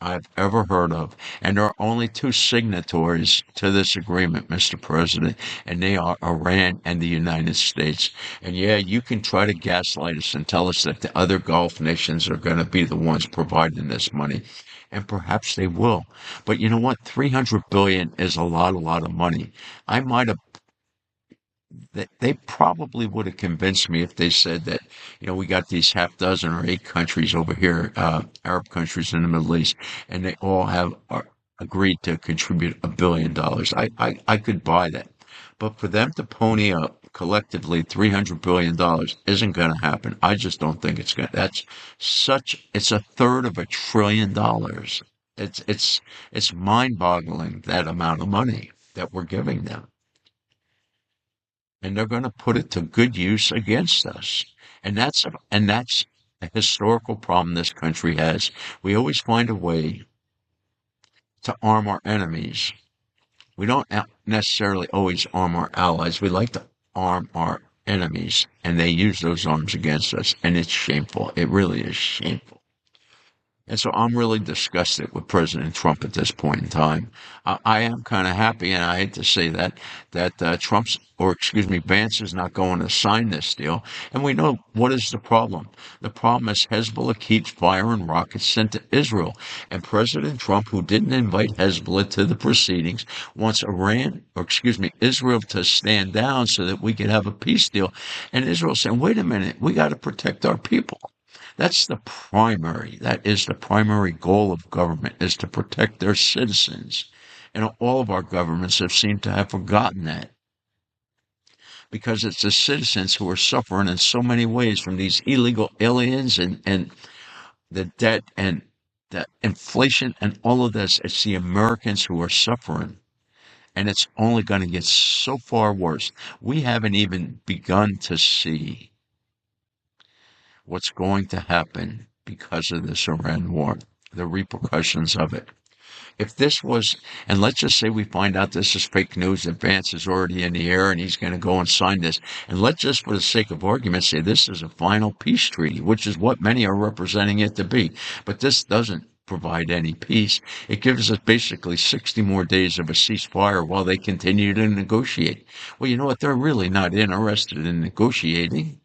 Speaker 1: I've ever heard of. And there are only two signatories to this agreement, Mr. President, and they are Iran and the United States. And yeah, you can try to gaslight us and tell us that the other Gulf nations are going to be the ones providing this money. And perhaps they will. But you know what? 300 billion is a lot of money. I might have they probably would have convinced me if they said that, we got these half dozen or 8 countries over here, Arab countries in the Middle East, and they all have agreed to contribute $1 billion. I could buy that. But for them to pony up collectively $300 billion isn't going to happen. I just don't think it's going to. It's a third of $1 trillion. It's mind-boggling, that amount of money that we're giving them, and they're going to put it to good use against us. And that's a historical problem this country has. We always find a way to arm our enemies. We don't necessarily always arm our allies. We like to arm our enemies, and they use those arms against us, and it's shameful. It really is shameful. And so I'm really disgusted with President Trump at this point in time. I am kind of happy, and I hate to say that Vance is not going to sign this deal. And we know what is the problem. The problem is Hezbollah keeps firing rockets sent to Israel. And President Trump, who didn't invite Hezbollah to the proceedings, wants Israel to stand down so that we can have a peace deal. And Israel saying, wait a minute, we got to protect our people. That is the primary goal of government, is to protect their citizens. And all of our governments have seemed to have forgotten that, because it's the citizens who are suffering in so many ways from these illegal aliens and the debt and the inflation and all of this. It's the Americans who are suffering. And it's only going to get so far worse. We haven't even begun to see what's going to happen because of this Iran war, the repercussions of it. If this was, and let's just say we find out this is fake news, that Vance is already in the air and he's going to go and sign this, and let's just, for the sake of argument, say this is a final peace treaty, which is what many are representing it to be. But this doesn't provide any peace. It gives us basically 60 more days of a ceasefire while they continue to negotiate. Well, you know what? They're really not interested in negotiating.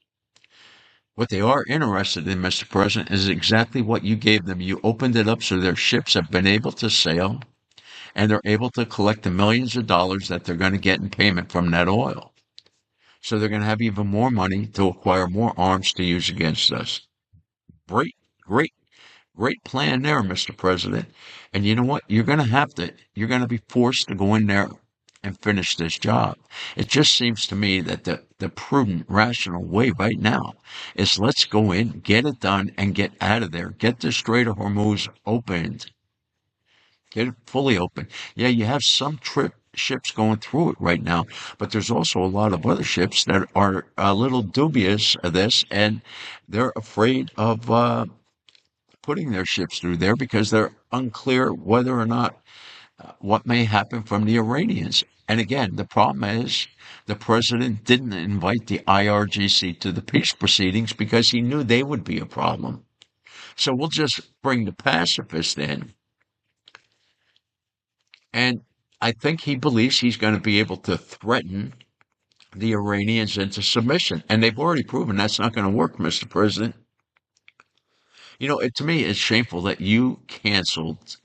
Speaker 1: What they are interested in, Mr. President, is exactly what you gave them. You opened it up so their ships have been able to sail, and they're able to collect the millions of dollars that they're going to get in payment from that oil. So they're going to have even more money to acquire more arms to use against us. Great, great, great plan there, Mr. President. And you know what? You're going to be forced to go in there and finish this job. It just seems to me that the prudent, rational way right now is let's go in, get it done, and get out of there. Get the Strait of Hormuz opened. Get it fully open. Yeah, you have some ships going through it right now, but there's also a lot of other ships that are a little dubious of this, and they're afraid of putting their ships through there because they're unclear whether or not what may happen from the Iranians. And again, the problem is the president didn't invite the IRGC to the peace proceedings because he knew they would be a problem. So we'll just bring the pacifists in. And I think he believes he's going to be able to threaten the Iranians into submission. And they've already proven that's not going to work, Mr. President. You know, to me, it's shameful that you canceled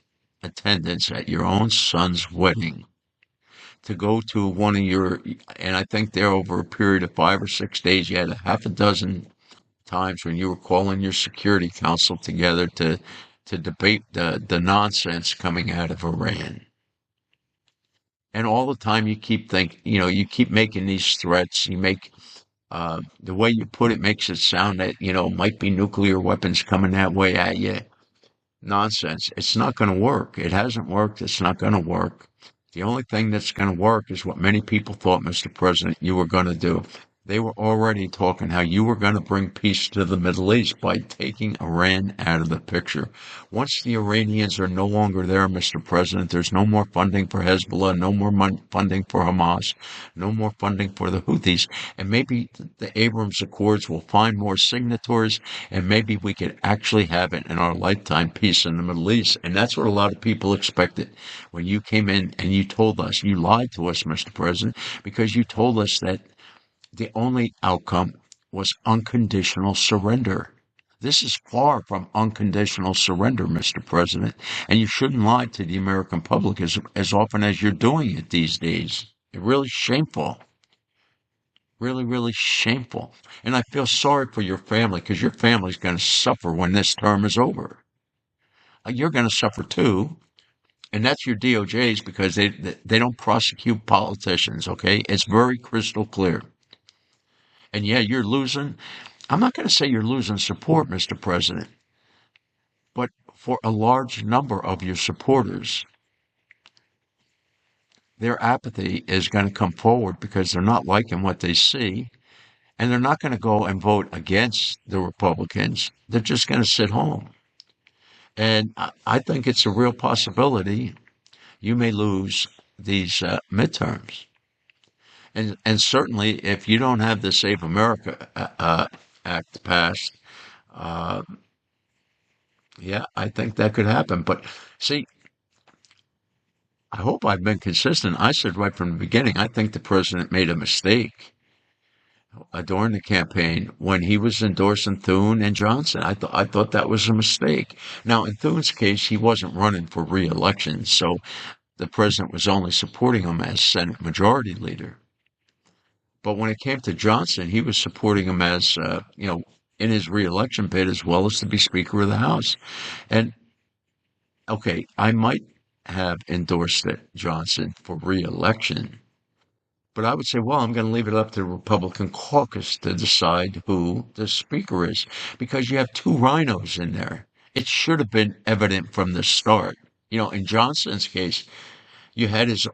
Speaker 1: attendance at your own son's wedding to go to one of your, and I think there over a period of 5 or 6 days, you had a half a dozen times when you were calling your security council together to debate the nonsense coming out of Iran. And all the time you keep making these threats. You make, the way you put it makes it sound that, might be nuclear weapons coming that way at you. Nonsense. It's not going to work. It hasn't worked. It's not going to work. The only thing that's going to work is what many people thought, Mr. President, you were going to do. They were already talking how you were going to bring peace to the Middle East by taking Iran out of the picture. Once the Iranians are no longer there, Mr. President, there's no more funding for Hezbollah, no more funding for Hamas, no more funding for the Houthis, and maybe the Abrams Accords will find more signatories, and maybe we could actually have it in our lifetime peace in the Middle East. And that's what a lot of people expected when you came in and you told us, you lied to us, Mr. President, because you told us that the only outcome was unconditional surrender. This is far from unconditional surrender, Mr. President, and you shouldn't lie to the American public as often as you're doing it these days. It's really shameful. Really, really shameful. And I feel sorry for your family because your family's going to suffer when this term is over. You're going to suffer too. And that's your DOJ's because they don't prosecute politicians, okay? It's very crystal clear. And yeah, you're losing. I'm not going to say you're losing support, Mr. President, but for a large number of your supporters, their apathy is going to come forward because they're not liking what they see, and they're not going to go and vote against the Republicans. They're just going to sit home. And I think it's a real possibility you may lose these midterms. And certainly, if you don't have the Save America Act passed, uh, yeah, I think that could happen. But see, I hope I've been consistent. I said right from the beginning, I think the president made a mistake during the campaign when he was endorsing Thune and Johnson. I thought that was a mistake. Now, in Thune's case, he wasn't running for re-election, so the president was only supporting him as Senate Majority Leader. But when it came to Johnson, he was supporting him as, in his reelection bid as well as to be Speaker of the House. And okay, I might have endorsed it, Johnson for reelection, but I would say, well, I'm going to leave it up to the Republican caucus to decide who the Speaker is because you have two rhinos in there. It should have been evident from the start. In Johnson's case, you had his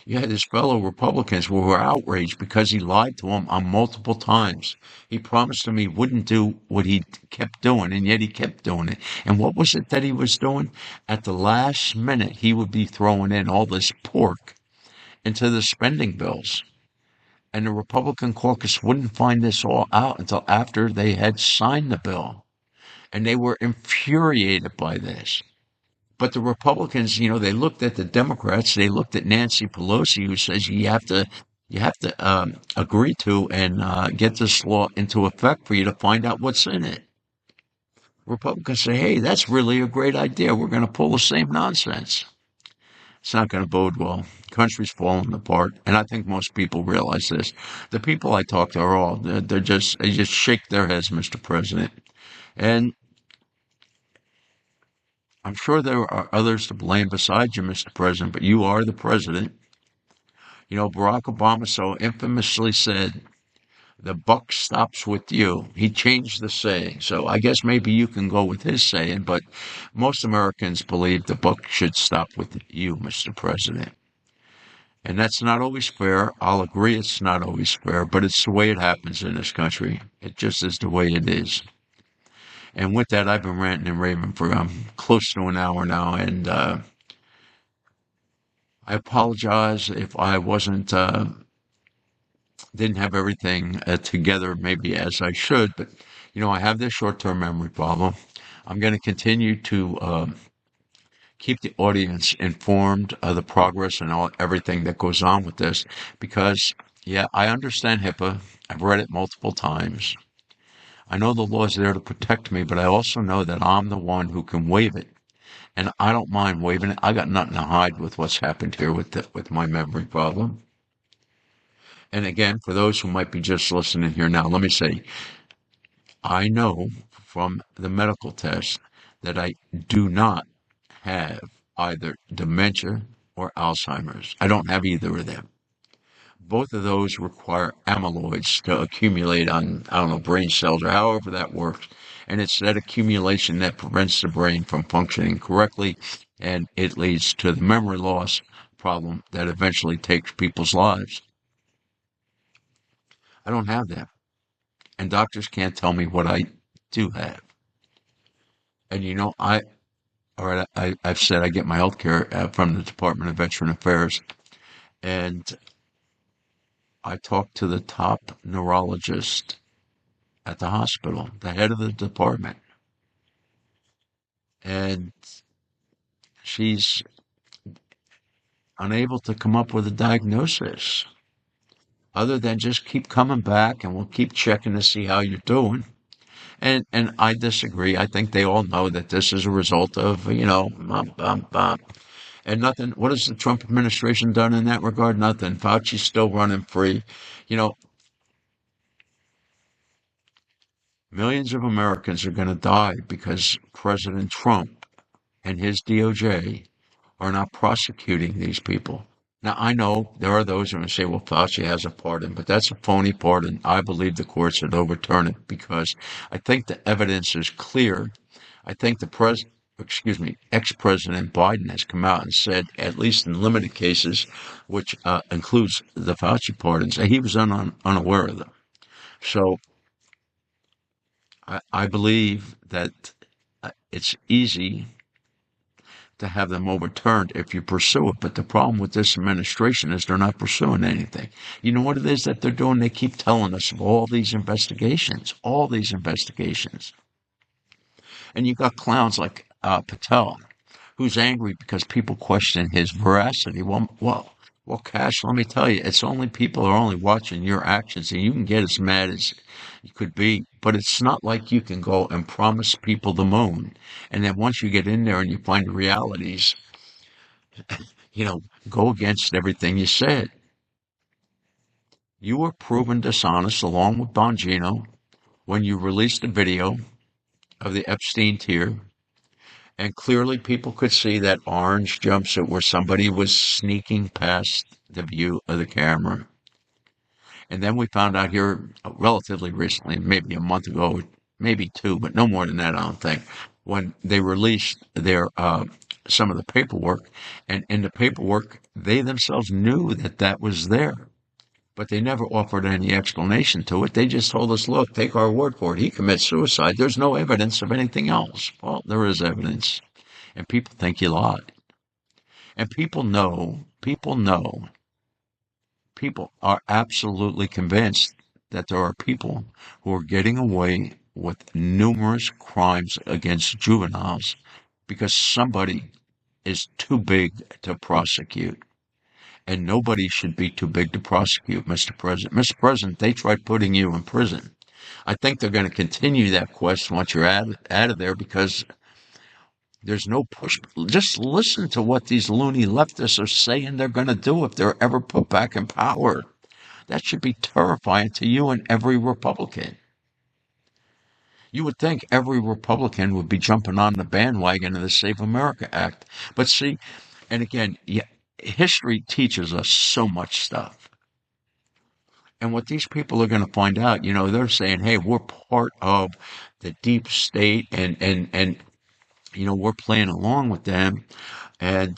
Speaker 1: you had his fellow Republicans who were outraged because he lied to them on multiple times. He promised them he wouldn't do what he kept doing, and yet he kept doing it. And what was it that he was doing? At the last minute, he would be throwing in all this pork into the spending bills. And the Republican caucus wouldn't find this all out until after they had signed the bill. And they were infuriated by this. But the Republicans, they looked at the Democrats. They looked at Nancy Pelosi, who says you have to agree to and get this law into effect for you to find out what's in it. Republicans say, hey, that's really a great idea. We're going to pull the same nonsense. It's not going to bode well. The country's falling apart, and I think most people realize this. The people I talk to are all they just shake their heads, Mr. President, and I'm sure there are others to blame besides you, Mr. President, but you are the president. Barack Obama so infamously said, the buck stops with you. He changed the saying. So I guess maybe you can go with his saying, but most Americans believe the buck should stop with you, Mr. President. And that's not always fair. I'll agree it's not always fair, but it's the way it happens in this country. It just is the way it is. And with that, I've been ranting and raving for close to an hour now, and I apologize if I didn't have everything together maybe as I should, but I have this short-term memory problem. I'm going to continue to keep the audience informed of the progress and everything that goes on with this because, yeah, I understand HIPAA. I've read it multiple times. I know the law is there to protect me, but I also know that I'm the one who can waive it. And I don't mind waiving it. I got nothing to hide with what's happened here with my memory problem. And again, for those who might be just listening here now, let me say, I know from the medical test that I do not have either dementia or Alzheimer's. I don't have either of them. Both of those require amyloids to accumulate on, I don't know, brain cells or however that works. And it's that accumulation that prevents the brain from functioning correctly, and it leads to the memory loss problem that eventually takes people's lives. I don't have that. And doctors can't tell me what I do have. And I've said I get my health care from the Department of Veteran Affairs, and I talked to the top neurologist at the hospital, the head of the department, and she's unable to come up with a diagnosis other than just keep coming back and we'll keep checking to see how you're doing. And I disagree. I think they all know that this is a result of, and nothing. What has the Trump administration done in that regard? Nothing. Fauci's still running free. You know, Millions of Americans are going to die because President Trump and his DOJ are not prosecuting these people. Now, I know there are those who are going to say, well, Fauci has a pardon, but that's a phony pardon. I believe the courts should overturn it because I think the evidence is clear. I think ex-President Biden has come out and said, at least in limited cases, which includes the Fauci pardons, he was unaware of them. So I believe that it's easy to have them overturned if you pursue it. But the problem with this administration is they're not pursuing anything. You know what it is that they're doing? They keep telling us of all these investigations. And you got clowns like Patel, who's angry because people question his veracity. Well, Cash, let me tell you, it's only people are only watching your actions, and you can get as mad as you could be, but it's not like you can go and promise people the moon, and then once you get in there and you find the realities, go against everything you said. You were proven dishonest along with Bongino when you released the video of the Epstein tier. And clearly people could see that orange jumpsuit where somebody was sneaking past the view of the camera. And then we found out here relatively recently, maybe a month ago, maybe two, but no more than that, I don't think, when they released their some of the paperwork. And in the paperwork, they themselves knew that that was there. But they never offered any explanation to it. They just told us, look, take our word for it. He commits suicide. There's no evidence of anything else. Well, there is evidence. And people think you lied. And people are absolutely convinced that there are people who are getting away with numerous crimes against juveniles because somebody is too big to prosecute. And nobody should be too big to prosecute, Mr. President. Mr. President, they tried putting you in prison. I think they're going to continue that quest once you're out of there because there's no push. Just listen to what these loony leftists are saying they're going to do if they're ever put back in power. That should be terrifying to you and every Republican. You would think every Republican would be jumping on the bandwagon of the Save America Act. But see, and again, yeah, history teaches us so much stuff. And what these people are going to find out, they're saying, hey, we're part of the deep state and we're playing along with them. And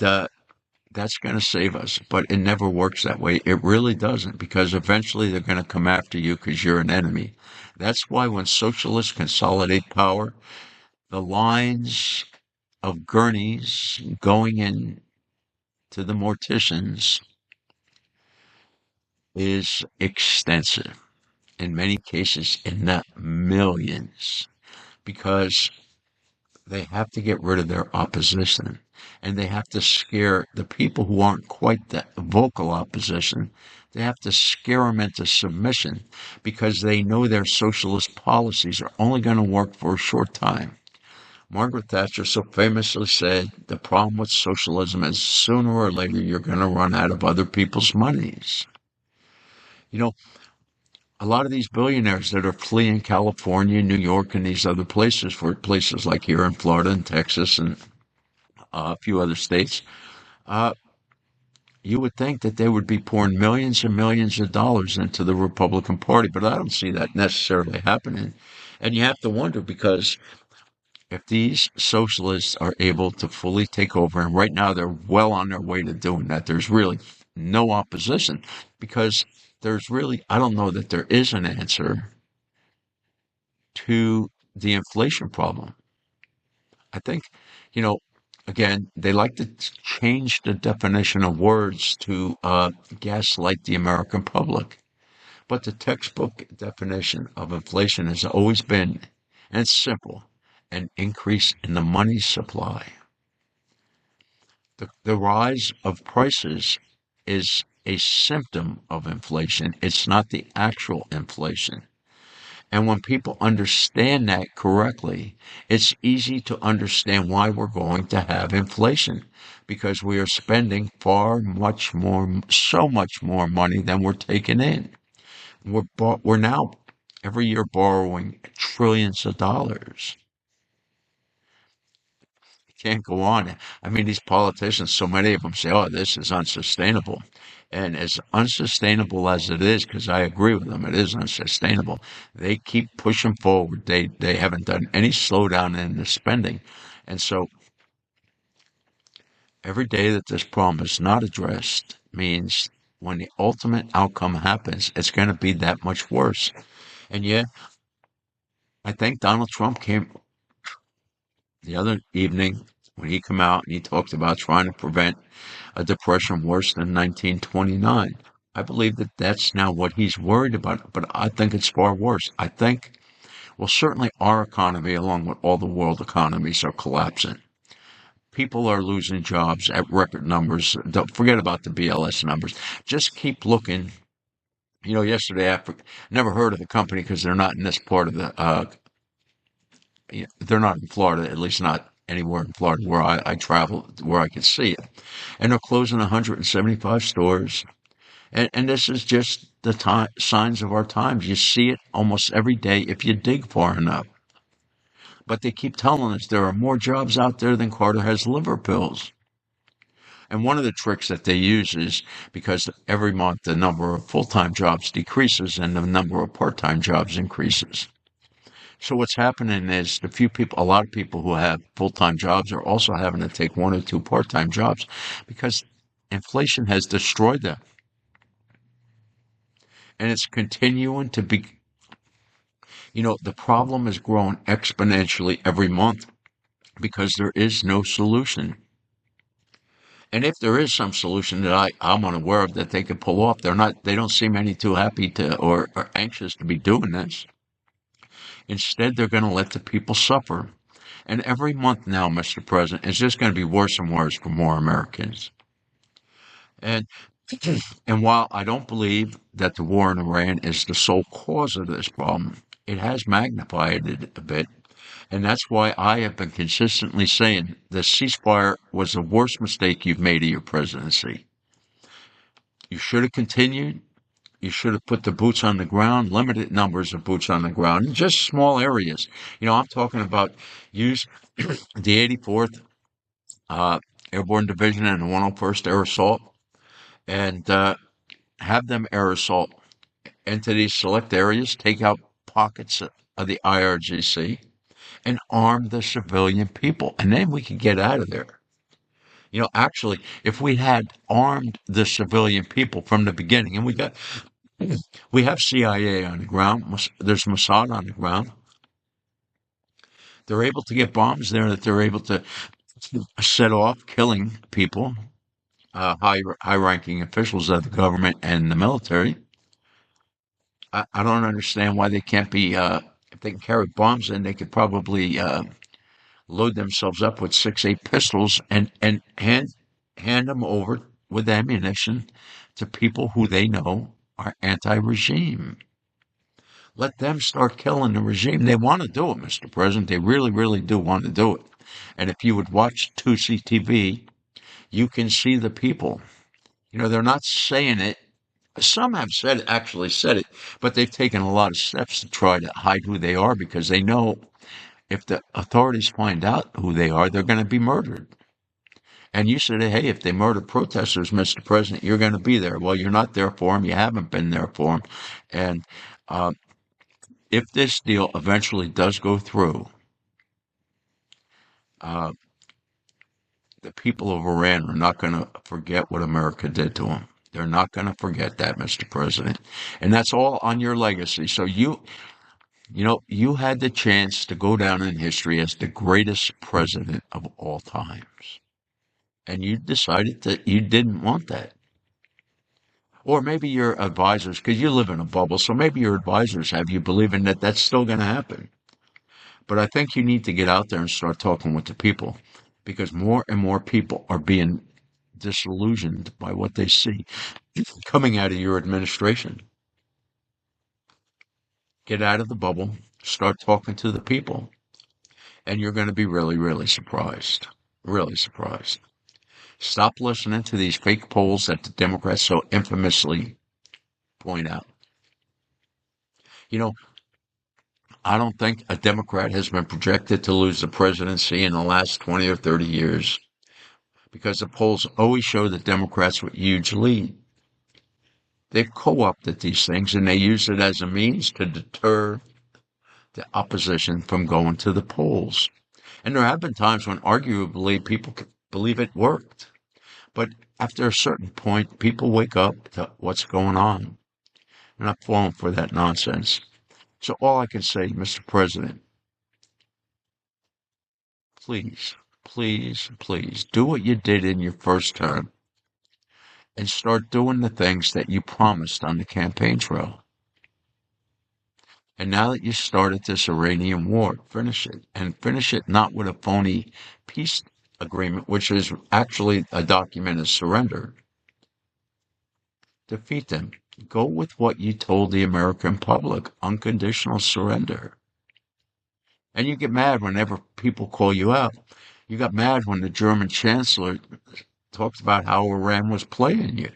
Speaker 1: that's going to save us. But it never works that way. It really doesn't, because eventually they're going to come after you because you're an enemy. That's why when socialists consolidate power, the lines of gurneys going in to the morticians is extensive, in many cases in the millions, because they have to get rid of their opposition, and they have to scare the people who aren't quite the vocal opposition. They have to scare them into submission, because they know their socialist policies are only going to work for a short time. Margaret Thatcher so famously said, the problem with socialism is sooner or later you're going to run out of other people's monies. You know, a lot of these billionaires that are fleeing California, New York, and these other places for places like here in Florida and Texas and a few other states, uh, you would think that they would be pouring millions and millions of dollars into the Republican Party, but I don't see that necessarily happening. And you have to wonder, because if these socialists are able to fully take over, and right now they're well on their way to doing that, there's really no opposition, because I don't know that there is an answer to the inflation problem. I think, you know, again, they like to change the definition of words to gaslight the American public. But the textbook definition of inflation has always been, and it's simple, an increase in the money supply. The rise of prices is a symptom of inflation. It's not the actual inflation. And when people understand that correctly, it's easy to understand why we're going to have inflation, because we are spending so much more money than we're taking in. We're now every year borrowing trillions of dollars. It can't go on. I mean, these politicians, so many of them say, oh, this is unsustainable. And as unsustainable as it is, because I agree with them, it is unsustainable. They keep pushing forward. They haven't done any slowdown in the spending. And so every day that this problem is not addressed means when the ultimate outcome happens, it's going to be that much worse. And yet, I think Donald Trump came the other evening when he came out and he talked about trying to prevent a depression worse than 1929. I believe that that's now what he's worried about, but I think it's far worse. I think, well, certainly our economy, along with all the world economies, are collapsing. People are losing jobs at record numbers. Don't forget about the BLS numbers. Just keep looking. Yesterday, I never heard of the company because they're not in this part of they're not in Florida, at least not anywhere in Florida where I travel, where I can see it. And they're closing 175 stores. And this is just the signs of our times. You see it almost every day if you dig far enough. But they keep telling us there are more jobs out there than Carter has liver pills. And one of the tricks that they use is because every month the number of full-time jobs decreases and the number of part-time jobs increases. So what's happening is a lot of people who have full-time jobs are also having to take one or two part-time jobs because inflation has destroyed them. And it's continuing to be, the problem is growing exponentially every month because there is no solution. And if there is some solution that I'm unaware of that they could pull off, they don't seem any too happy to or anxious to be doing this. Instead, they're going to let the people suffer. And every month now, Mr. President, it's just going to be worse and worse for more Americans. And and while I don't believe that the war in Iran is the sole cause of this problem, it has magnified it a bit. And that's why I have been consistently saying the ceasefire was the worst mistake you've made of your presidency. You should have continued. You should have put the boots on the ground, limited numbers of boots on the ground, in just small areas. I'm talking about use the 84th Airborne Division and the 101st Air Assault and have them aerosol into these select areas, take out pockets of the IRGC, and arm the civilian people. And then we could get out of there. Actually, if we had armed the civilian people from the beginning, and we have CIA on the ground, there's Mossad on the ground, they're able to get bombs there that they're able to set off, killing people, high ranking officials of the government and the military. I don't understand why they can't be. If they can carry bombs, then they could probably load themselves up with 6, 8 pistols and hand them over with ammunition to people who they know are anti-regime. Let them start killing the regime. They want to do it, Mr. President. They really, really do want to do it. And if you would watch 2C TV, you can see the people. They're not saying it. Some have actually said it, but they've taken a lot of steps to try to hide who they are because they know if the authorities find out who they are, they're going to be murdered. And you said, hey, if they murder protesters, Mr. President, you're going to be there. Well, you're not there for them. You haven't been there for them. And if this deal eventually does go through, uh, the people of Iran are not going to forget what America did to them. They're not going to forget that, Mr. President. And that's all on your legacy. So you had the chance to go down in history as the greatest president of all times. And you decided that you didn't want that. Or maybe your advisors, because you live in a bubble, so maybe your advisors have you believing that that's still going to happen. But I think you need to get out there and start talking with the people because more and more people are being disillusioned by what they see coming out of your administration. Get out of the bubble, start talking to the people, and you're going to be really, really surprised. Really surprised. Stop listening to these fake polls that the Democrats so infamously point out. You know, I don't think a Democrat has been projected to lose the presidency in the last 20 or 30 years because the polls always show the Democrats with huge lead. They've co-opted these things and they use it as a means to deter the opposition from going to the polls. And there have been times when arguably people believe it worked. But after a certain point, people wake up to what's going on. They're not falling for that nonsense. So all I can say, Mr. President, please, please, please do what you did in your first term and start doing the things that you promised on the campaign trail. And now that you started this Iranian war, finish it. And finish it not with a phony peace agreement, which is actually a document of surrender. Defeat them. Go with what you told the American public, unconditional surrender. And you get mad whenever people call you out. You got mad when the German chancellor talked about how Iran was playing you.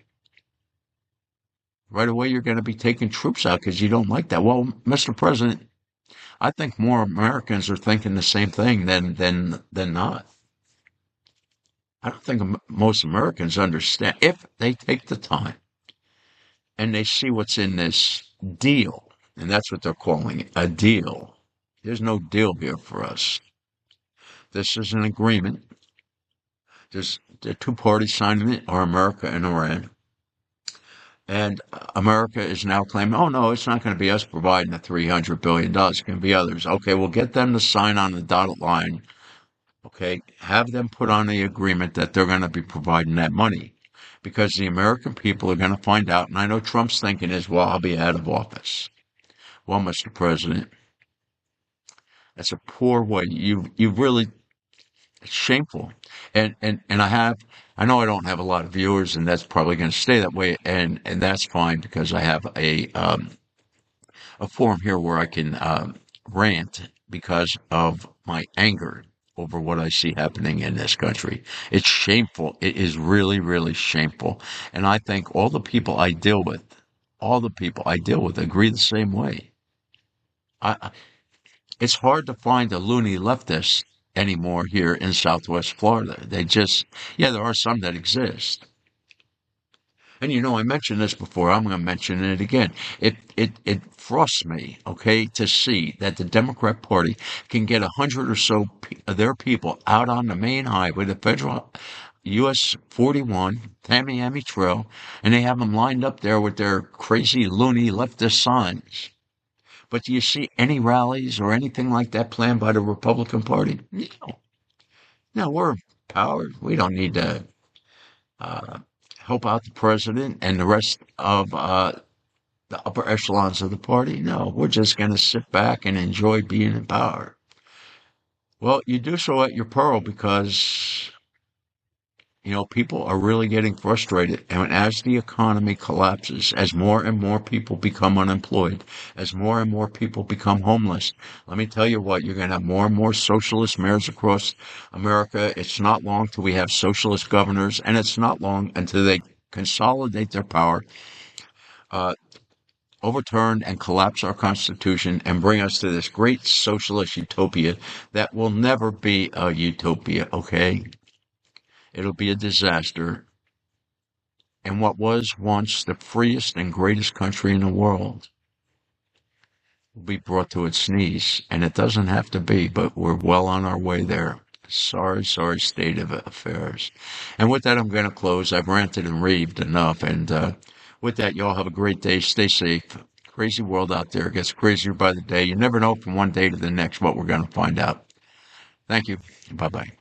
Speaker 1: Right away, you're going to be taking troops out because you don't like that. Well, Mr. President, I think more Americans are thinking the same thing than not. I don't think most Americans understand if they take the time and they see what's in this deal, and that's what they're calling it, a deal. There's no deal here for us. This is an agreement. The two parties signing it are America and Iran. And America is now claiming, oh, no, it's not going to be us providing the $300 billion. It's going to be others. Okay, we'll get them to sign on the dotted line. Okay, have them put on the agreement that they're going to be providing that money. Because the American people are going to find out, and I know Trump's thinking is, well, I'll be out of office. Well, Mr. President, that's a poor way. You've really, it's shameful. And I know I don't have a lot of viewers, and that's probably going to stay that way, and that's fine because I have a forum here where I can rant because of my anger over what I see happening in this country. It's shameful. It is really, really shameful. And I think all the people I deal with, agree the same way. It's hard to find a loony leftist anymore here in Southwest Florida. Yeah, there are some that exist. And I mentioned this before. I'm going to mention it again. It frosts me, okay, to see that the Democrat Party can get 100 or so of their people out on the main highway, the federal US 41, Tamiami Trail, and they have them lined up there with their crazy loony leftist signs. But do you see any rallies or anything like that planned by the Republican Party? No. No, we're empowered. We don't need to uh, help out the president and the rest of the upper echelons of the party. No, we're just going to sit back and enjoy being in power. Well, you do so at your peril because, people are really getting frustrated. And as the economy collapses, as more and more people become unemployed, as more and more people become homeless, let me tell you what, you're going to have more and more socialist mayors across America. It's not long till we have socialist governors, and it's not long until they consolidate their power, uh, overturn and collapse our Constitution, and bring us to this great socialist utopia that will never be a utopia, okay? It'll be a disaster. And what was once the freest and greatest country in the world will be brought to its knees. And it doesn't have to be, but we're well on our way there. Sorry, sorry state of affairs. And with that, I'm going to close. I've ranted and raved enough. And with that, y'all have a great day. Stay safe. Crazy world out there. It gets crazier by the day. You never know from one day to the next what we're going to find out. Thank you. Bye bye.